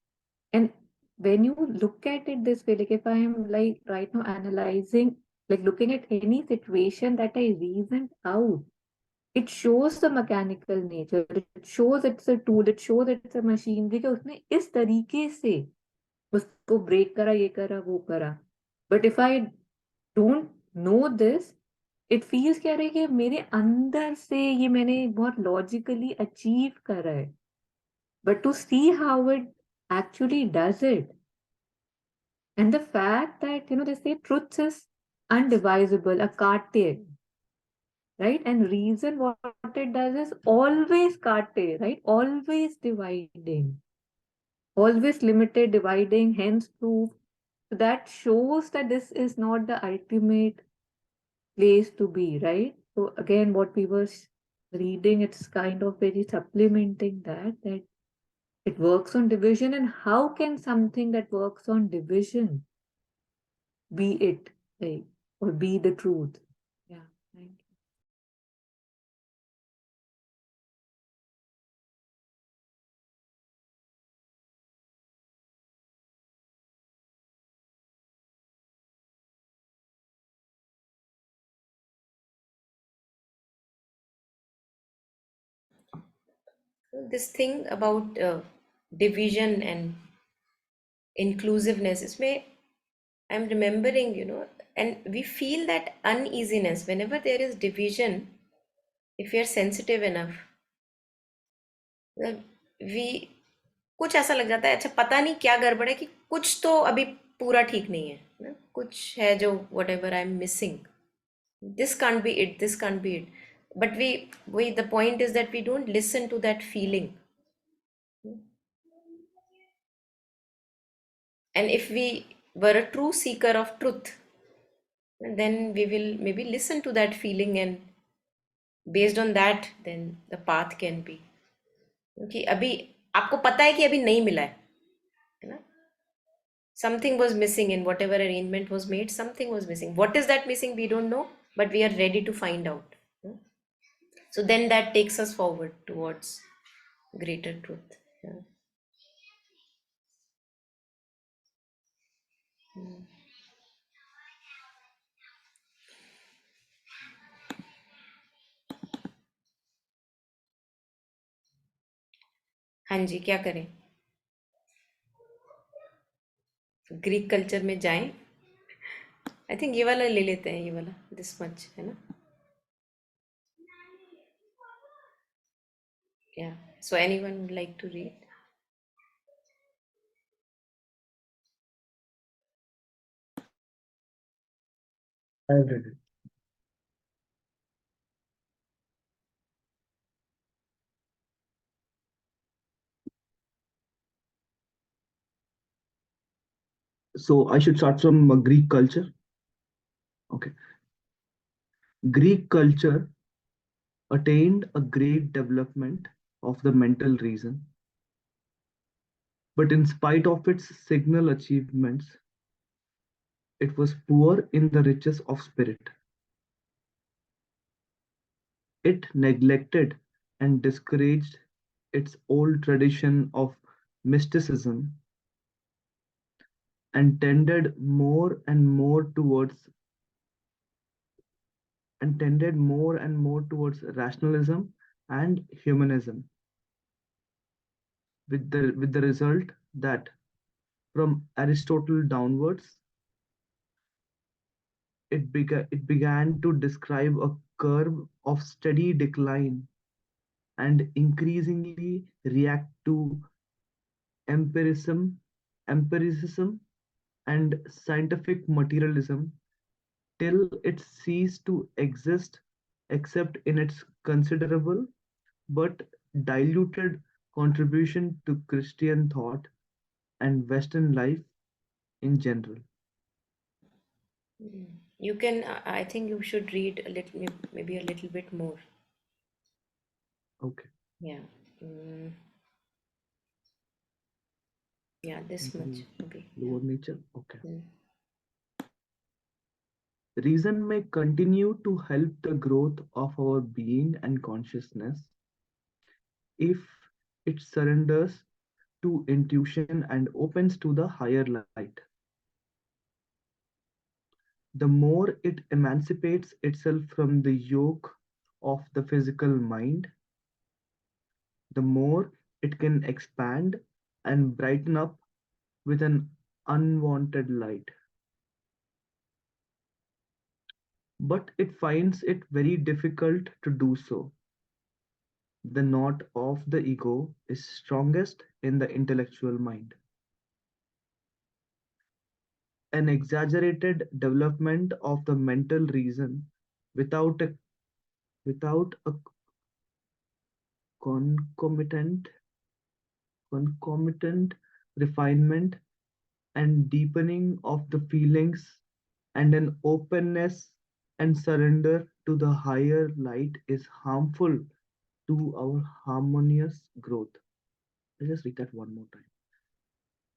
and when you look at it this way, like if I am like right now analyzing, like looking at any situation that I reasoned out, it shows the mechanical nature, it shows it's a tool, it shows it's a machine, कि उसने इस तरीके से उसको break करा, ये करा, वो करा. But if I don't know this, it feels क्या रहे कि मेरे अंदर से ये मैंने बहुत लॉजिकली अचीव करा है. But to see how it actually does it, and the fact that they say truth is undivisible, a cartier, right? And reason, what it does is always cartier, right? Always dividing, always limited, dividing, hence proof. So that shows that this is not the ultimate place to be, right? So again, what we were reading, it's kind of very supplementing that it works on division. And how can something that works on division be it, like, or be the truth? Yeah, thank you. This thing about division and inclusiveness, इसमें I'm remembering, and we feel that uneasiness whenever there is division. If we are sensitive enough, we कुछ ऐसा लग जाता है, अच्छा पता नहीं क्या गड़बड़ है, कि कुछ तो अभी पूरा ठीक नहीं है ना, कुछ है जो whatever I'm missing, this can't be it, this can't be it. But we the point is that we don't listen to that feeling. And if we were a true seeker of truth, then we will maybe listen to that feeling, and based on that then the path can be, क्योंकि अभी आपको पता है कि अभी नहीं मिला है ना, something was missing in whatever arrangement was made, something was missing. What is that missing, we don't know, but we are ready to find out. So then that takes us forward towards greater truth. Yeah. हाँ जी, क्या करें, Greek culture में जाएं? I think ये वाला ले लेते हैं, ये वाला, दिस मच है ना. Yeah, so anyone would like to read? I've read it. So I should start from Greek culture. Okay. Greek culture attained a great development of the mental reason, but in spite of its signal achievements, it was poor in the riches of spirit. It neglected and discouraged its old tradition of mysticism and tended more and more towards rationalism and humanism, with the result that from Aristotle downwards, it began to describe a curve of steady decline and increasingly react to empiricism and scientific materialism till it ceased to exist except in its considerable but diluted contribution to Christian thought and Western life in general. You can, I think you should read a little, maybe a little bit more. Okay. Yeah. Mm, yeah, this much maybe. Yeah. Lower nature. Okay. Mm. Reason may continue to help the growth of our being and consciousness if it surrenders to intuition and opens to the higher light. The more it emancipates itself from the yoke of the physical mind, the more it can expand and brighten up with an unwanted light. But it finds it very difficult to do so. The knot of the ego is strongest in the intellectual mind. An exaggerated development of the mental reason without a without a concomitant concomitant refinement and deepening of the feelings and an openness and surrender to the higher light is harmful to our harmonious growth. Let's just read that one more time.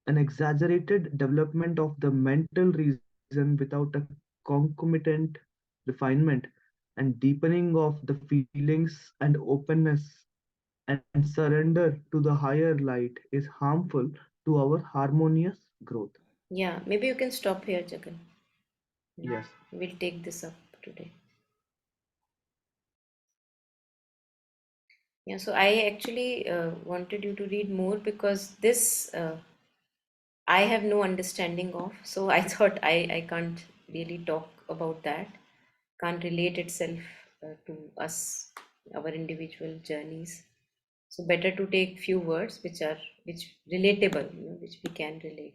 An exaggerated development of the mental reason without a concomitant refinement and deepening of the feelings and openness and surrender to the higher light is harmful to our harmonious growth. Yeah, maybe you can stop here, Jagan. Yes. We'll take this up today. Yeah, so I actually wanted you to read more because this I have no understanding of. So I thought I can't really talk about that, can't relate itself to us, our individual journeys. So better to take few words which relatable, which we can relate.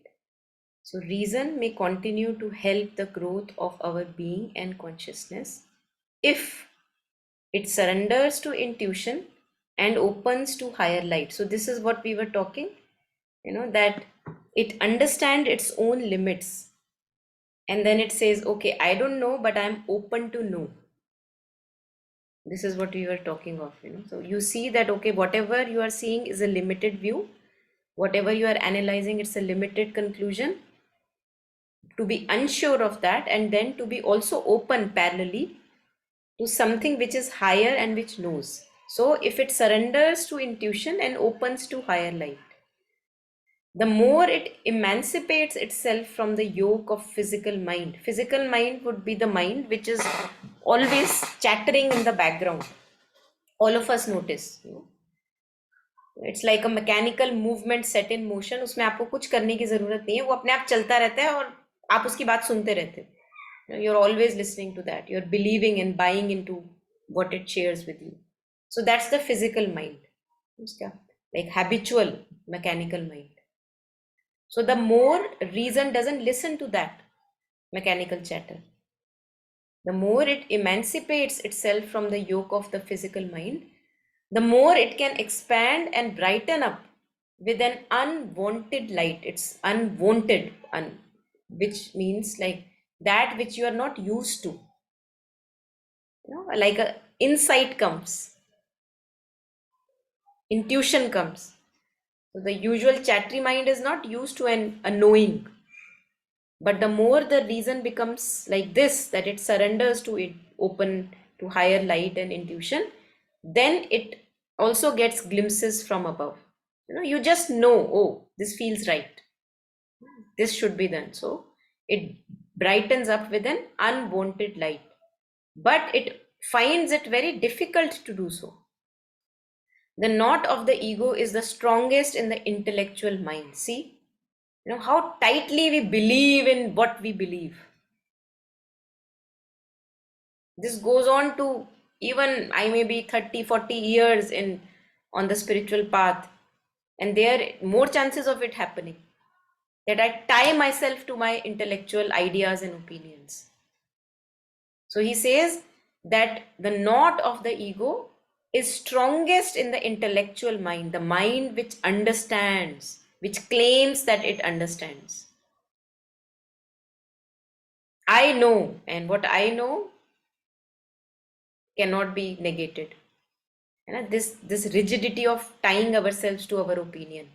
So reason may continue to help the growth of our being and consciousness if it surrenders to intuition and opens to higher light. So this is what we were talking, that it understands its own limits, and then it says, okay, I don't know, but I'm open to know. This is what we were talking of. So you see that, okay, whatever you are seeing is a limited view, whatever you are analyzing, it's a limited conclusion. To be unsure of that, and then to be also open parallelly to something which is higher and which knows. So if it surrenders to intuition and opens to higher light, the more it emancipates itself from the yoke of physical mind. Physical mind would be the mind which is always chattering in the background. All of us notice. It's like a mechanical movement set in motion. उसमें आपको कुछ करने की जरूरत नहीं है, वो अपने आप चलता रहता है और आप उसकी बात सुनते रहते हैं. You're always listening to that. You're believing and buying into what it shares with you. So that's the physical mind. Like habitual mechanical mind. So the more reason doesn't listen to that mechanical chatter, the more it emancipates itself from the yoke of the physical mind, the more it can expand and brighten up with an unwanted light. It's unwanted, which means like that which you are not used to. Like a insight comes, intuition comes. So the usual chattery mind is not used to a knowing. But the more the reason becomes like this, that it surrenders to it, open to higher light and intuition, then it also gets glimpses from above. You just know, oh, this feels right. this should be done. So it brightens up with an unwanted light, but it finds it very difficult to do so. The knot of the ego is the strongest in the intellectual mind. See, how tightly we believe in what we believe. This goes on to, even I may be 30, 40 years in on the spiritual path, and there are more chances of it happening, that I tie myself to my intellectual ideas and opinions. So he says that the knot of the ego is strongest in the intellectual mind, the mind which understands, which claims that it understands. I know, and what I know cannot be negated. This rigidity of tying ourselves to our opinion,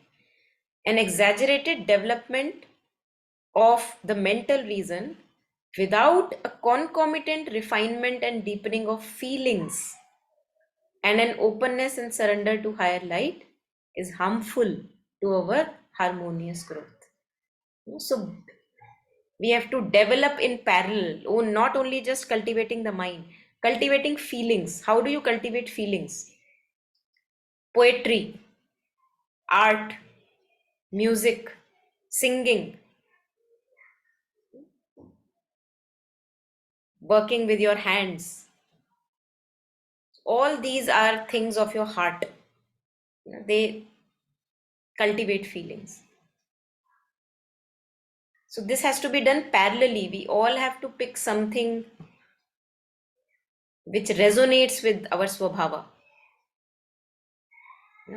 an exaggerated development of the mental reason without a concomitant refinement and deepening of feelings and an openness and surrender to higher light is harmful to our harmonious growth. So we have to develop in parallel, not only just cultivating the mind, cultivating feelings. How do you cultivate feelings? Poetry, art, music, singing, working with your hands. All these are things of your heart. They cultivate feelings. So this has to be done parallelly. We all have to pick something which resonates with our swabhava.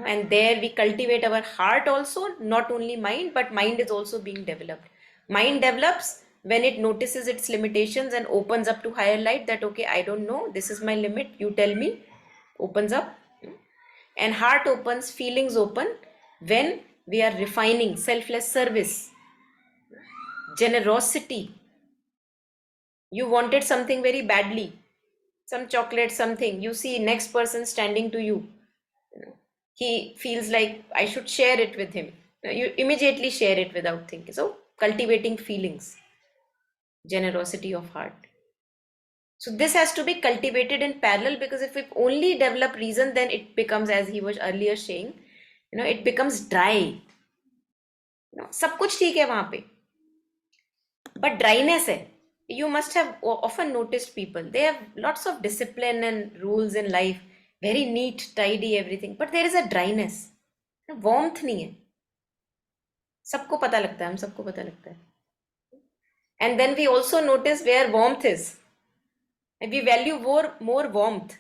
And there we cultivate our heart also, not only mind, but mind is also being developed. Mind develops when it notices its limitations and opens up to higher light, that okay, I don't know, this is my limit, you tell me, opens up. And heart opens, feelings open when we are refining selfless service, generosity. You wanted something very badly, some chocolate, something, you see next person standing to you, he feels like I should share it with him. You immediately share it without thinking. So cultivating feelings, generosity of heart. So this has to be cultivated in parallel, because if we only develop reason, then it becomes, as he was earlier saying, it becomes dry. सब कुछ ठीक है वहां पे, but dryness है. You must have often noticed people, they have lots of discipline and rules in life, very neat, tidy, everything, but there is a dryness, warmth नहीं है. सबको पता लगता है, हम सबको पता लगता है. And then we also notice where warmth is, and we value more warmth.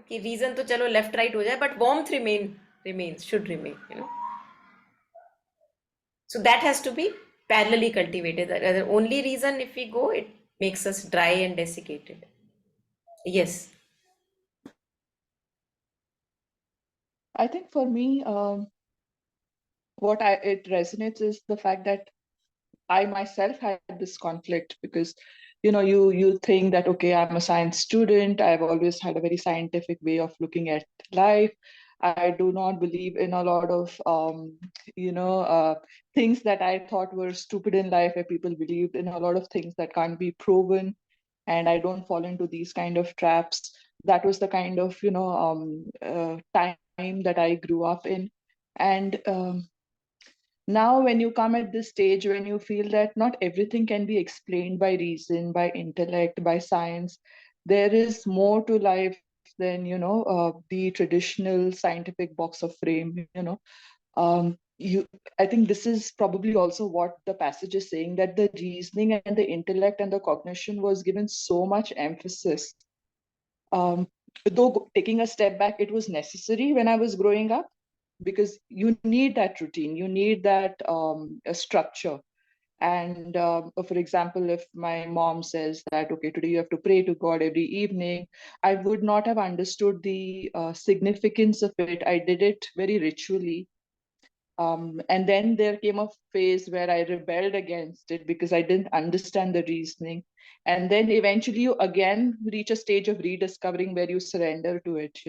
कि reason तो चलो left right हो जाए, but warmth remains, should remain, So that has to be parallelly cultivated. The only reason, if we go, it makes us dry and desiccated. Yes. I think for me, it resonates is the fact that I myself had this conflict, because you think that, okay, I'm a science student, I've always had a very scientific way of looking at life. I do not believe in a lot of things that I thought were stupid in life, where people believed in a lot of things that can't be proven, and I don't fall into these kind of traps. That was the kind of time that I grew up in. And now when you come at this stage when you feel that not everything can be explained by reason, by intellect, by science, there is more to life than the traditional scientific box of frame. I think this is probably also what the passage is saying, that the reasoning and the intellect and the cognition was given so much emphasis. Though taking a step back, it was necessary when I was growing up, because you need that routine, you need that structure. And for example, if my mom says that, okay, today you have to pray to God every evening, I would not have understood the significance of it. I did it very ritually. And then there came a phase where I rebelled against it because I didn't understand the reasoning. And then eventually you again reach a stage of rediscovering where you surrender to it,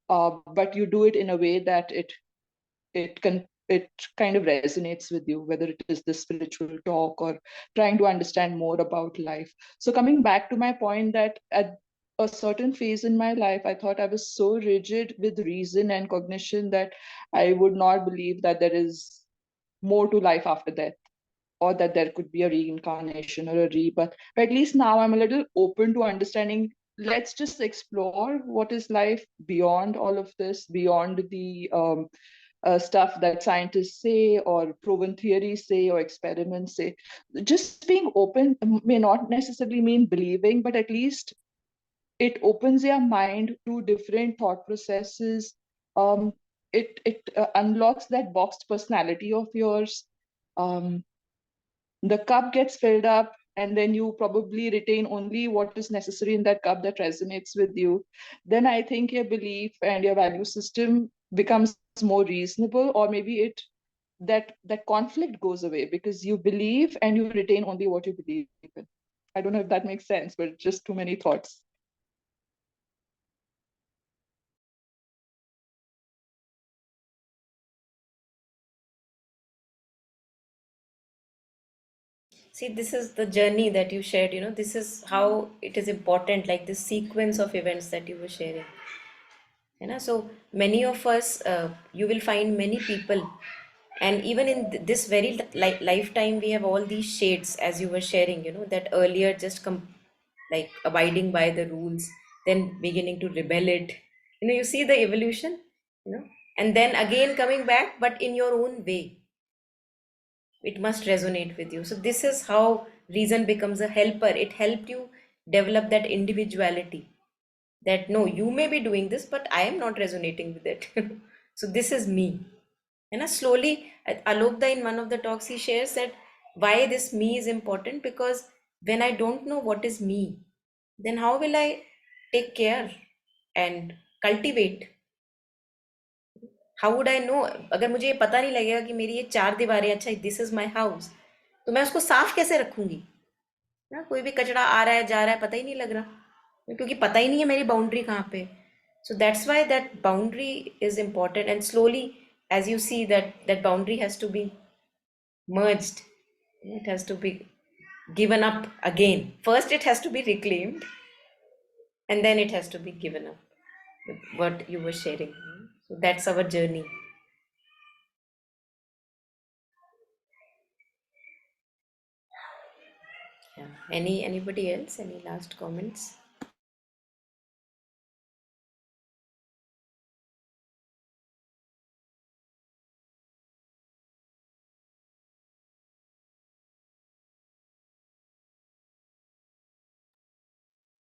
but you do it in a way that it it kind of resonates with you, whether it is the spiritual talk or trying to understand more about life. So coming back to my point, that at a certain phase in my life, I thought I was so rigid with reason and cognition that I would not believe that there is more to life after death, or that there could be a reincarnation or a rebirth. But at least now I'm a little open to understanding. Let's just explore what is life beyond all of this, beyond the stuff that scientists say or proven theories say or experiments say. Just being open may not necessarily mean believing, but at least it opens your mind to different thought processes. It unlocks that boxed personality of yours. Um, the cup gets filled up, and then you probably retain only what is necessary in that cup that resonates with you. Then I think your belief and your value system becomes more reasonable, or maybe it that conflict goes away because you believe and you retain only what you believe in. I don't know if that makes sense, but just too many thoughts. See, this is the journey that you shared, this is how it is important, like this sequence of events that you were sharing. So many of us, you will find many people, and even in this very lifetime, we have all these shades, as you were sharing, that earlier just like abiding by the rules, then beginning to rebel it. You see the evolution, and then again coming back, but in your own way. It must resonate with you. So this is how reason becomes a helper. It helped you develop that individuality, that no, you may be doing this, but I am not resonating with it. So this is me. And slowly, Alokda in one of the talks, he shares that why this me is important, because when I don't know what is me, then how will I take care and cultivate? How would I know? अगर मुझे ये पता नहीं लगेगा कि मेरी ये चार दीवारें, अच्छा दिस इज माई हाउस, तो मैं उसको साफ कैसे रखूंगी? ना, कोई भी कचरा आ रहा है जा रहा है पता ही नहीं लग रहा, क्योंकि पता ही नहीं है मेरी बाउंड्री कहाँ पे. So that's why that boundary is important, and slowly as you see that boundary has to be merged, it has to be given up again. First it has to be reclaimed, and then it has to be given up, what you were sharing. So that's our journey. Yeah. Anybody else? Any last comments?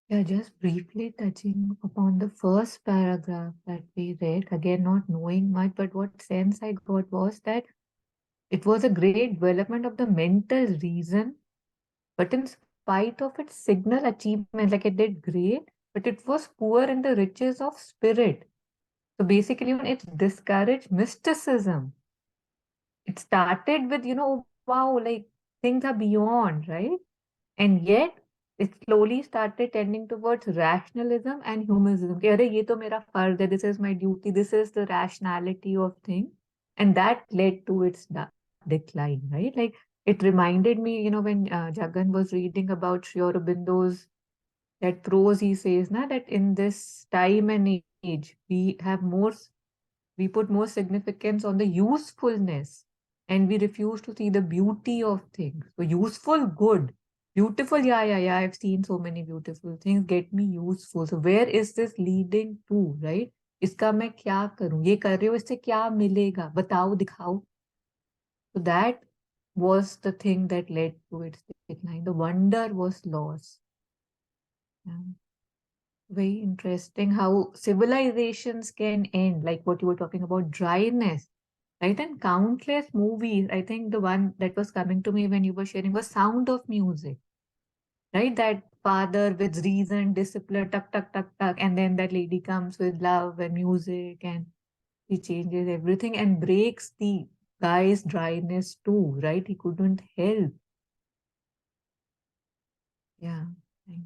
Yeah, just briefly touching upon the first paragraph that we read, again, not knowing much, but what sense I got was that it was a great development of the mental reason, but in spite of its signal achievement, like it did great, but it was poor in the riches of spirit. So basically, when it discouraged mysticism, it started with, wow, like things are beyond, right? And yet, it slowly started tending towards rationalism and humanism. कि, अरे, ये तो मेरा फर्ज है, this is my duty, this is the rationality of things. And that led to its decline, right? Like, it reminded me, when Jagan was reading about Sri Aurobindo's that prose, he says, na, that in this time and age, we put more significance on the usefulness, and we refuse to see the beauty of things. So useful, good. Beautiful, yeah. I've seen so many beautiful things. Get me useful. So where is this leading to, right? इसका मैं क्या करूं? ये कर रही हूँ, इससे क्या मिलेगा? बताओ, दिखाओ. So that was the thing that led to its decline. The wonder was lost. Yeah. Very interesting how civilizations can end, like what you were talking about, dryness, right? And countless movies. I think the one that was coming to me when you were sharing was Sound of Music, right? That father with reason, discipline, tuck, tuck, tuck, tuck, and then that lady comes with love and music, and he changes everything and breaks the guy's dryness too, right? He couldn't help. Yeah. Thank you.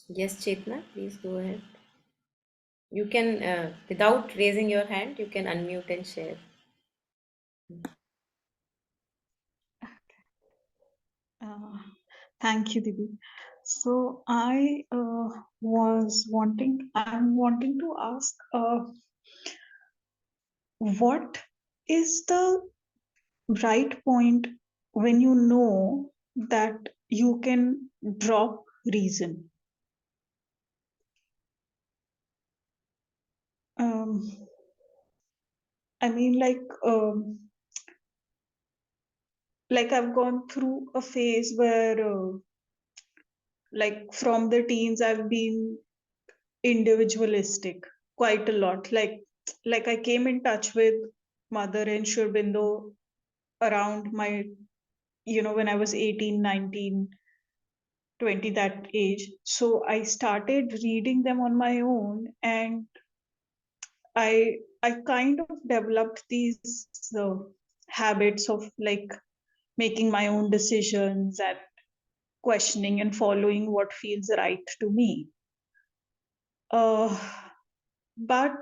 Yes, Chetna, please go ahead. You can, without raising your hand, you can unmute and share. Uh, Thank you, Didi. So I'm wanting to ask, what is the right point when you know that you can drop reason? Um, I mean, like I've gone through a phase where, like from the teens, I've been individualistic quite a lot. Like I came in touch with Mother and Shurbindo around my, when I was 18, 19, 20, that age. So I started reading them on my own, and I kind of developed these uh, habits of like making my own decisions and questioning and following what feels right to me. Uh, but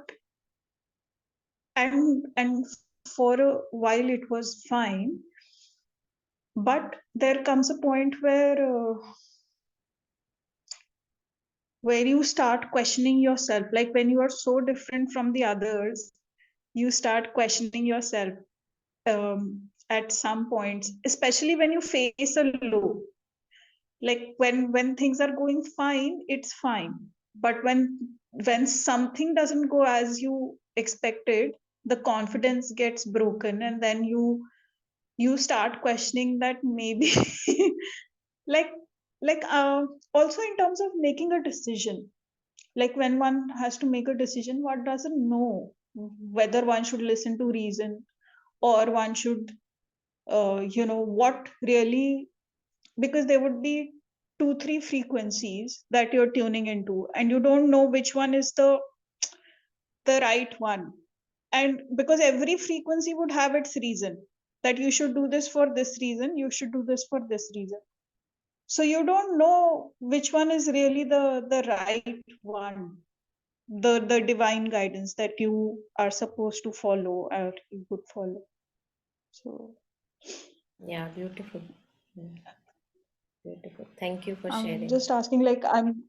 and for a while it was fine, but there comes a point where you start questioning yourself. Like when you are so different from the others, you start questioning yourself at some points, especially when you face a low. Like when things are going fine, it's fine, but when something doesn't go as you expected, the confidence gets broken, and then you start questioning that maybe like also in terms of making a decision, like when one has to make a decision, one doesn't know whether one should listen to reason, or one should what really, because there would be two three frequencies that you're tuning into, and you don't know which one is the right one. And because every frequency would have its reason, that you should do this for this reason, you should do this for this reason, so you don't know which one is really the right one, the divine guidance that you are supposed to follow or you would follow. So Yeah, beautiful. Mm, beautiful. Thank you for I'm sharing. just asking, like I'm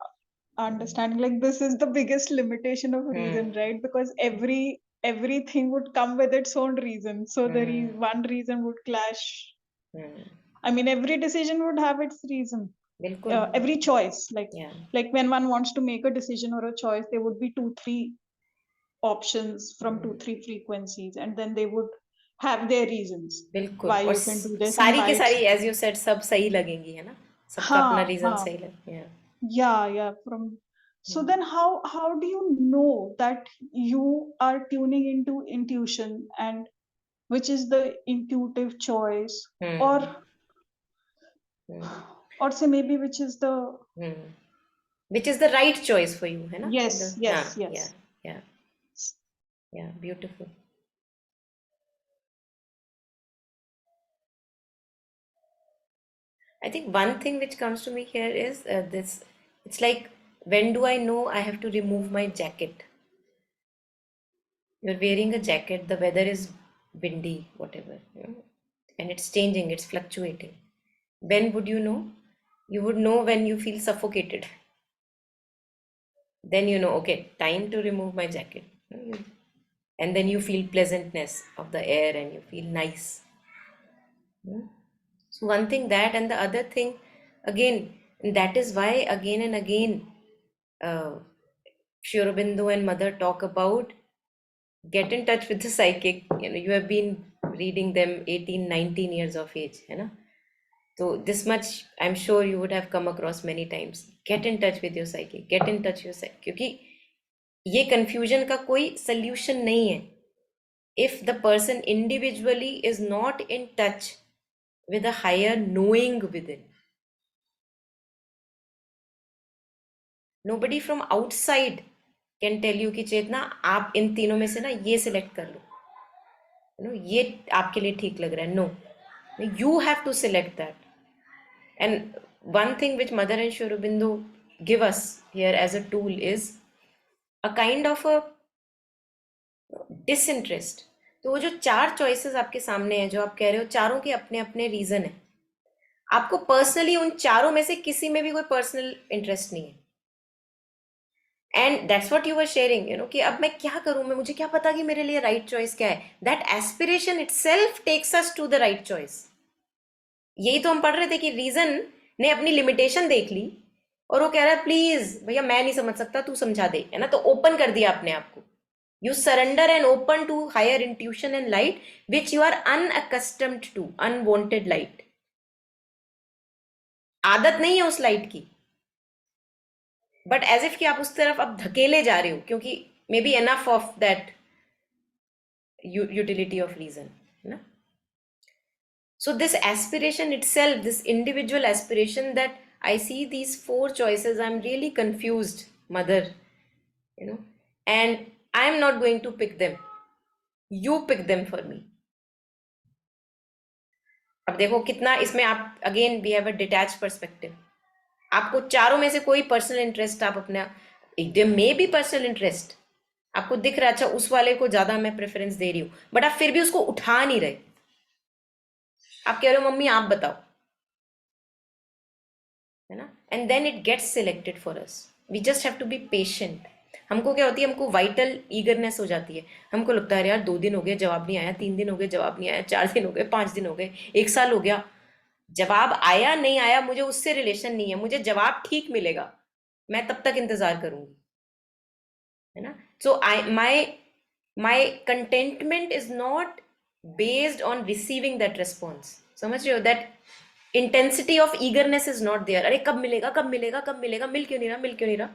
understanding, like this is the biggest limitation of reason, right? Because everything would come with its own reason, so one reason would clash. Hmm. I mean, every decision would have its reason. बिल्कुल. Every choice, Yeah. like when one wants to make a decision or a choice, there would be two three options from two three frequencies, and then they would have their reasons बिल्कुल. why और you can do this and सारी why के it's. सारी as you said सब सही लगेंगी, है ना? सबका अपना हाँ रीजन हाँ, सही लगे. Yeah. yeah, from. So then how do you know that you are tuning into intuition, and which is the intuitive choice, or or say maybe which is the. Which is the right choice for you, है ना? Yes, yes, Yeah, yes. yeah, yeah, beautiful. I think one thing which comes to me here is this. It's like, when do I know I have to remove my jacket? You're wearing a jacket, the weather is windy, whatever, and it's changing, it's fluctuating. When would you know? You would know when you feel suffocated. Then you know, okay, time to remove my jacket. And then you feel pleasantness of the air and you feel nice. So one thing that, and the other thing, again, and that is why again and again, uh, Sri Aurobindo and Mother talk about get in touch with the psychic. You have been reading them 18, 19 years of age, है ना? So this much I'm sure you would have come across many times. Get in touch with your psychic. Get in touch with your psychic. क्योंकि ये confusion का कोई solution नहीं है. If the person individually is not in touch with a higher knowing within, nobody from outside can tell you कि चेतना आप इन तीनों में से ना ये सिलेक्ट कर लो, ये आपके लिए ठीक लग रहा है. No, you have to select that. And one thing which Mother and Sri Aurobindo give us here as a tool is a kind of a disinterest. तो वो जो 4 choices आपके सामने हैं, जो आप कह रहे हो, चारों के अपने अपने रीजन है. आपको पर्सनली उन चारों में से किसी में भी कोई पर्सनल इंटरेस्ट नहीं है. And that's what you were sharing, कि अब मैं क्या करूं, मैं मुझे क्या पता कि मेरे लिए राइट चॉइस क्या है. That aspiration itself takes us to the right choice. यही तो हम पढ़ रहे थे कि रीजन ने अपनी लिमिटेशन देख ली और वो कह रहा है प्लीज भैया मैं नहीं समझ सकता, तू समझा दे, है ना. तो ओपन कर दिया अपने आप को. You surrender and open to higher intuition and light which you are unaccustomed to, unwanted light. आदत नहीं है उस लाइट की, बट एज इफ कि आप उस तरफ अब धकेले जा रहे हो, क्योंकि maybe enough of that utility of reason, है ना. So this aspiration itself, this individual aspiration, that I see these 4 choices, I'm really confused, mother, and I'm not going to pick them. You pick them for me. अब देखो कितना इसमें आप, again we have a detach perspective. आपको चारों में से कोई पर्सनल इंटरेस्ट आप अपना, there may be personal interest, आपको दिख रहा है अच्छा उस वाले को ज्यादा मैं प्रेफरेंस दे रही हूं, बट आप फिर भी उसको उठा नहीं रहे. आप कह रहे हो मम्मी आप बताओ, है ना. And then it gets selected for us. We just have to be patient. हमको क्या होती है, हमको वाइटल ईगरनेस हो जाती है. हमको लगता है यार 2 दिन हो गए जवाब नहीं आया, 3 दिन हो गए जवाब नहीं आया, 4 दिन हो गए, 5 दिन हो गए, 1 साल हो गया, जवाब आया नहीं आया मुझे उससे रिलेशन नहीं है, मुझे जवाब ठीक मिलेगा, मैं तब तक इंतजार करूंगी, है ना. So my contentment is not based on receiving that response. समझ रहे हो, that intensity of eagerness is not there. अरे कब मिलेगा, कब मिलेगा, कब मिलेगा, मिल क्यों नहीं रहा, मिल क्यों नहीं रहा,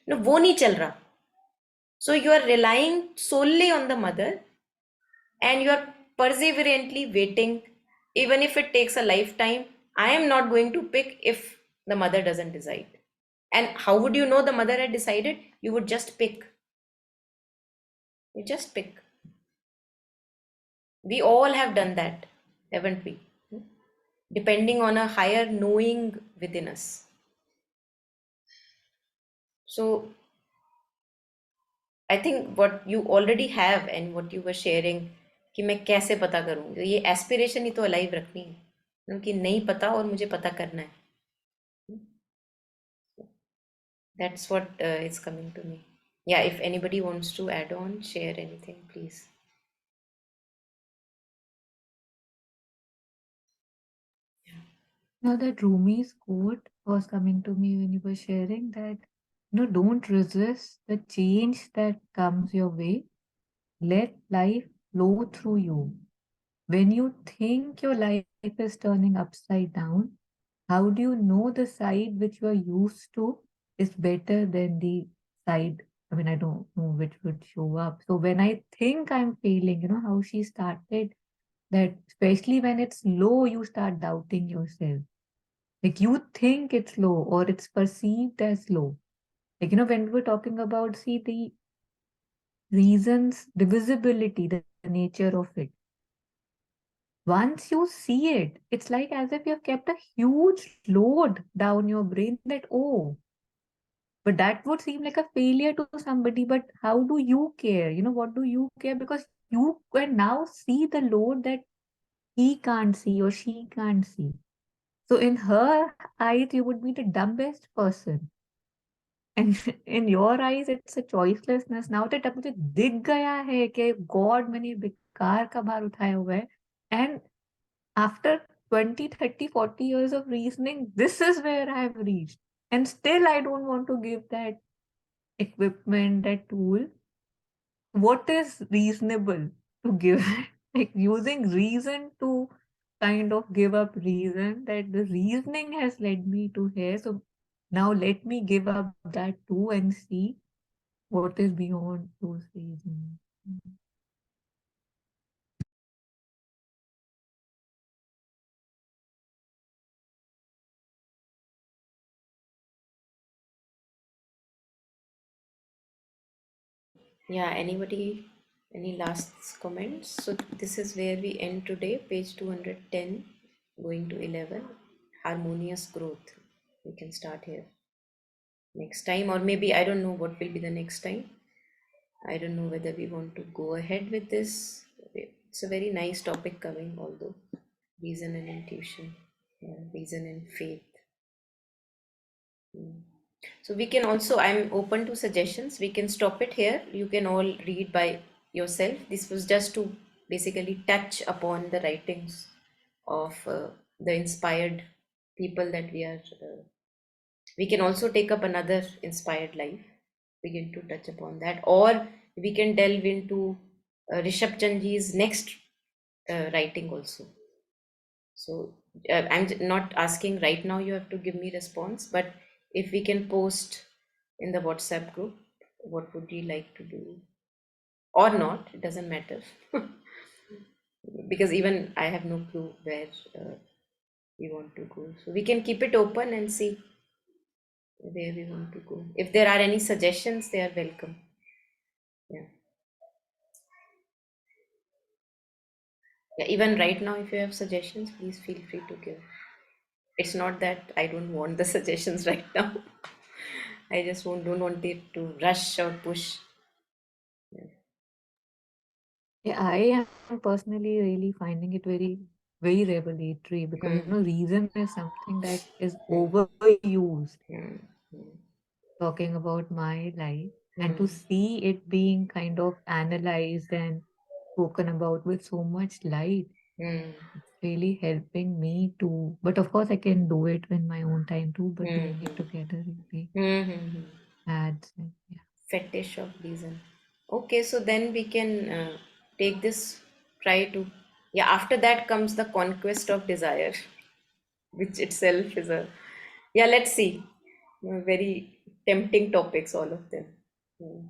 नो, वो नहीं चल रहा. So you are relying solely on the mother and you are perseverantly waiting. Even if it takes a lifetime, I am not going to pick if the mother doesn't decide. And how would you know the mother had decided? You would just pick. You just pick. We all have done that, haven't we? Depending on a higher knowing within us. So I think what you already have and what you were sharing, कि मैं कैसे पता करूँ, ये aspiration ही तो alive रखनी है, क्योंकि नहीं पता और मुझे पता करना है. That's what is coming to me. Yeah, if anybody wants to add on, share anything, please. Now that Rumi's quote was coming to me when you were sharing that, don't resist the change that comes your way. Let life flow through you. When you think your life is turning upside down, how do you know the side which you are used to is better than the side? I mean, I don't know which would show up. So when I think I'm failing, how she started that, especially when it's low, you start doubting yourself. Like you think it's low or it's perceived as low. Like, when we were talking about, see, the reasons, the visibility, the nature of it. Once you see it, it's like as if you have kept a huge load down your brain that, oh, but that would seem like a failure to somebody. But how do you care? What do you care? Because you can now see the load that he can't see or she can't see. So in her eyes, you would be the dumbest person. And in your eyes, it's a choicelessness. Now that अब मुझे दिख गया है कि God मैंने बेकार का भार उठाया हुआ है, and after 20, 30, 40 years of reasoning, this is where I have reached. And still I don't want to give that equipment, that tool. What is reasonable to give? Like using reason to kind of give up reason, that the reasoning has led me to here. So now let me give up that too and see what is beyond those reasons. Yeah, anybody, any last comments? So this is where we end today, page 210, going to 11, harmonious growth. We can start here. next time, or maybe I don't know what will be the next time. I don't know whether we want to go ahead with this. It's a very nice topic coming, although reason and intuition, yeah, reason and faith. So we can also, I'm open to suggestions. We can stop it here. You can all read by yourself. This was just to basically touch upon the writings of the inspired people that we are. We can also take up another inspired life, begin to touch upon that, or we can delve into Rishabhchand ji's next writing also. So I'm not asking right now, you have to give me response, but if we can post in the WhatsApp group, what would you like to do? Or not, it doesn't matter. Because even I have no clue where we want to go. So we can keep it open and see where we want to go. If there are any suggestions, they are welcome. Yeah. Yeah, even right now, if you have suggestions, please feel free to give. It's not that I don't want the suggestions right now. I just don't want it to rush or push. Yeah, I am personally really finding it very revelatory because reason is something that is overused. Mm, mm, Talking about my life, and to mm, see it being kind of analyzed and spoken about with so much light, mm, it's really helping me to. But of course, I can do it in my own time too. But mm, doing it together really mm. adds it. Yeah. Fetish of reason. Okay, so then we can take this, try to, yeah, after that comes the conquest of desire, which itself is a, yeah, let's see. Very tempting topics, all of them. Mm.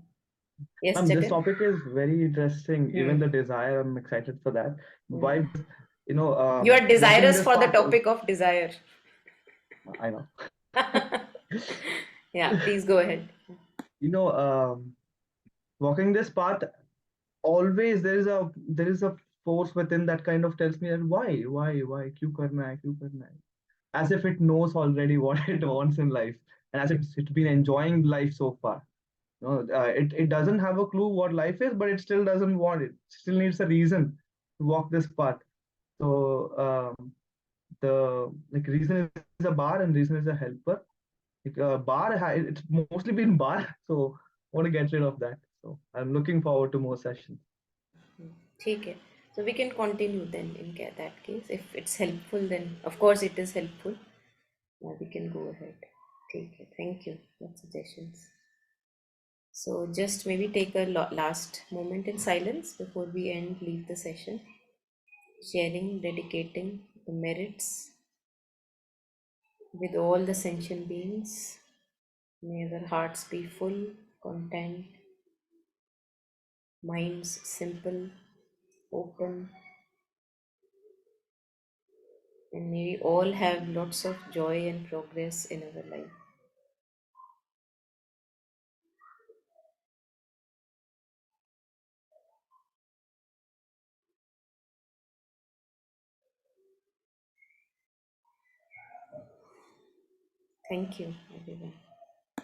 Yes, This Jagan? topic is very interesting. Even Hmm. the desire, I'm excited for that. Hmm. Why? You are Walking desirous this for the path. topic of desire. I know. Yeah, please go ahead. You know, walking this path, always there is a force within that kind of tells me that why क्यों करना है क्यों करना है, as if it knows already what it wants in life, and as if it's been enjoying life so far. No, it doesn't have a clue what life is, but it still doesn't want it. Still needs a reason to walk this path. So the like reason is a bar and reason is a helper. Like, it's mostly been bar, so I want to get rid of that. So I'm looking forward to more sessions. ठीक है. So we can continue then in that case. If it's helpful, then of course it is helpful. Now we can go ahead. ठीक है. Thank you for suggestions. So just maybe take a last moment in silence before we leave the session. Sharing, dedicating the merits with all the sentient beings. May our hearts be full, content, minds simple, open, and may we all have lots of joy and progress in our life. Thank you, everyone.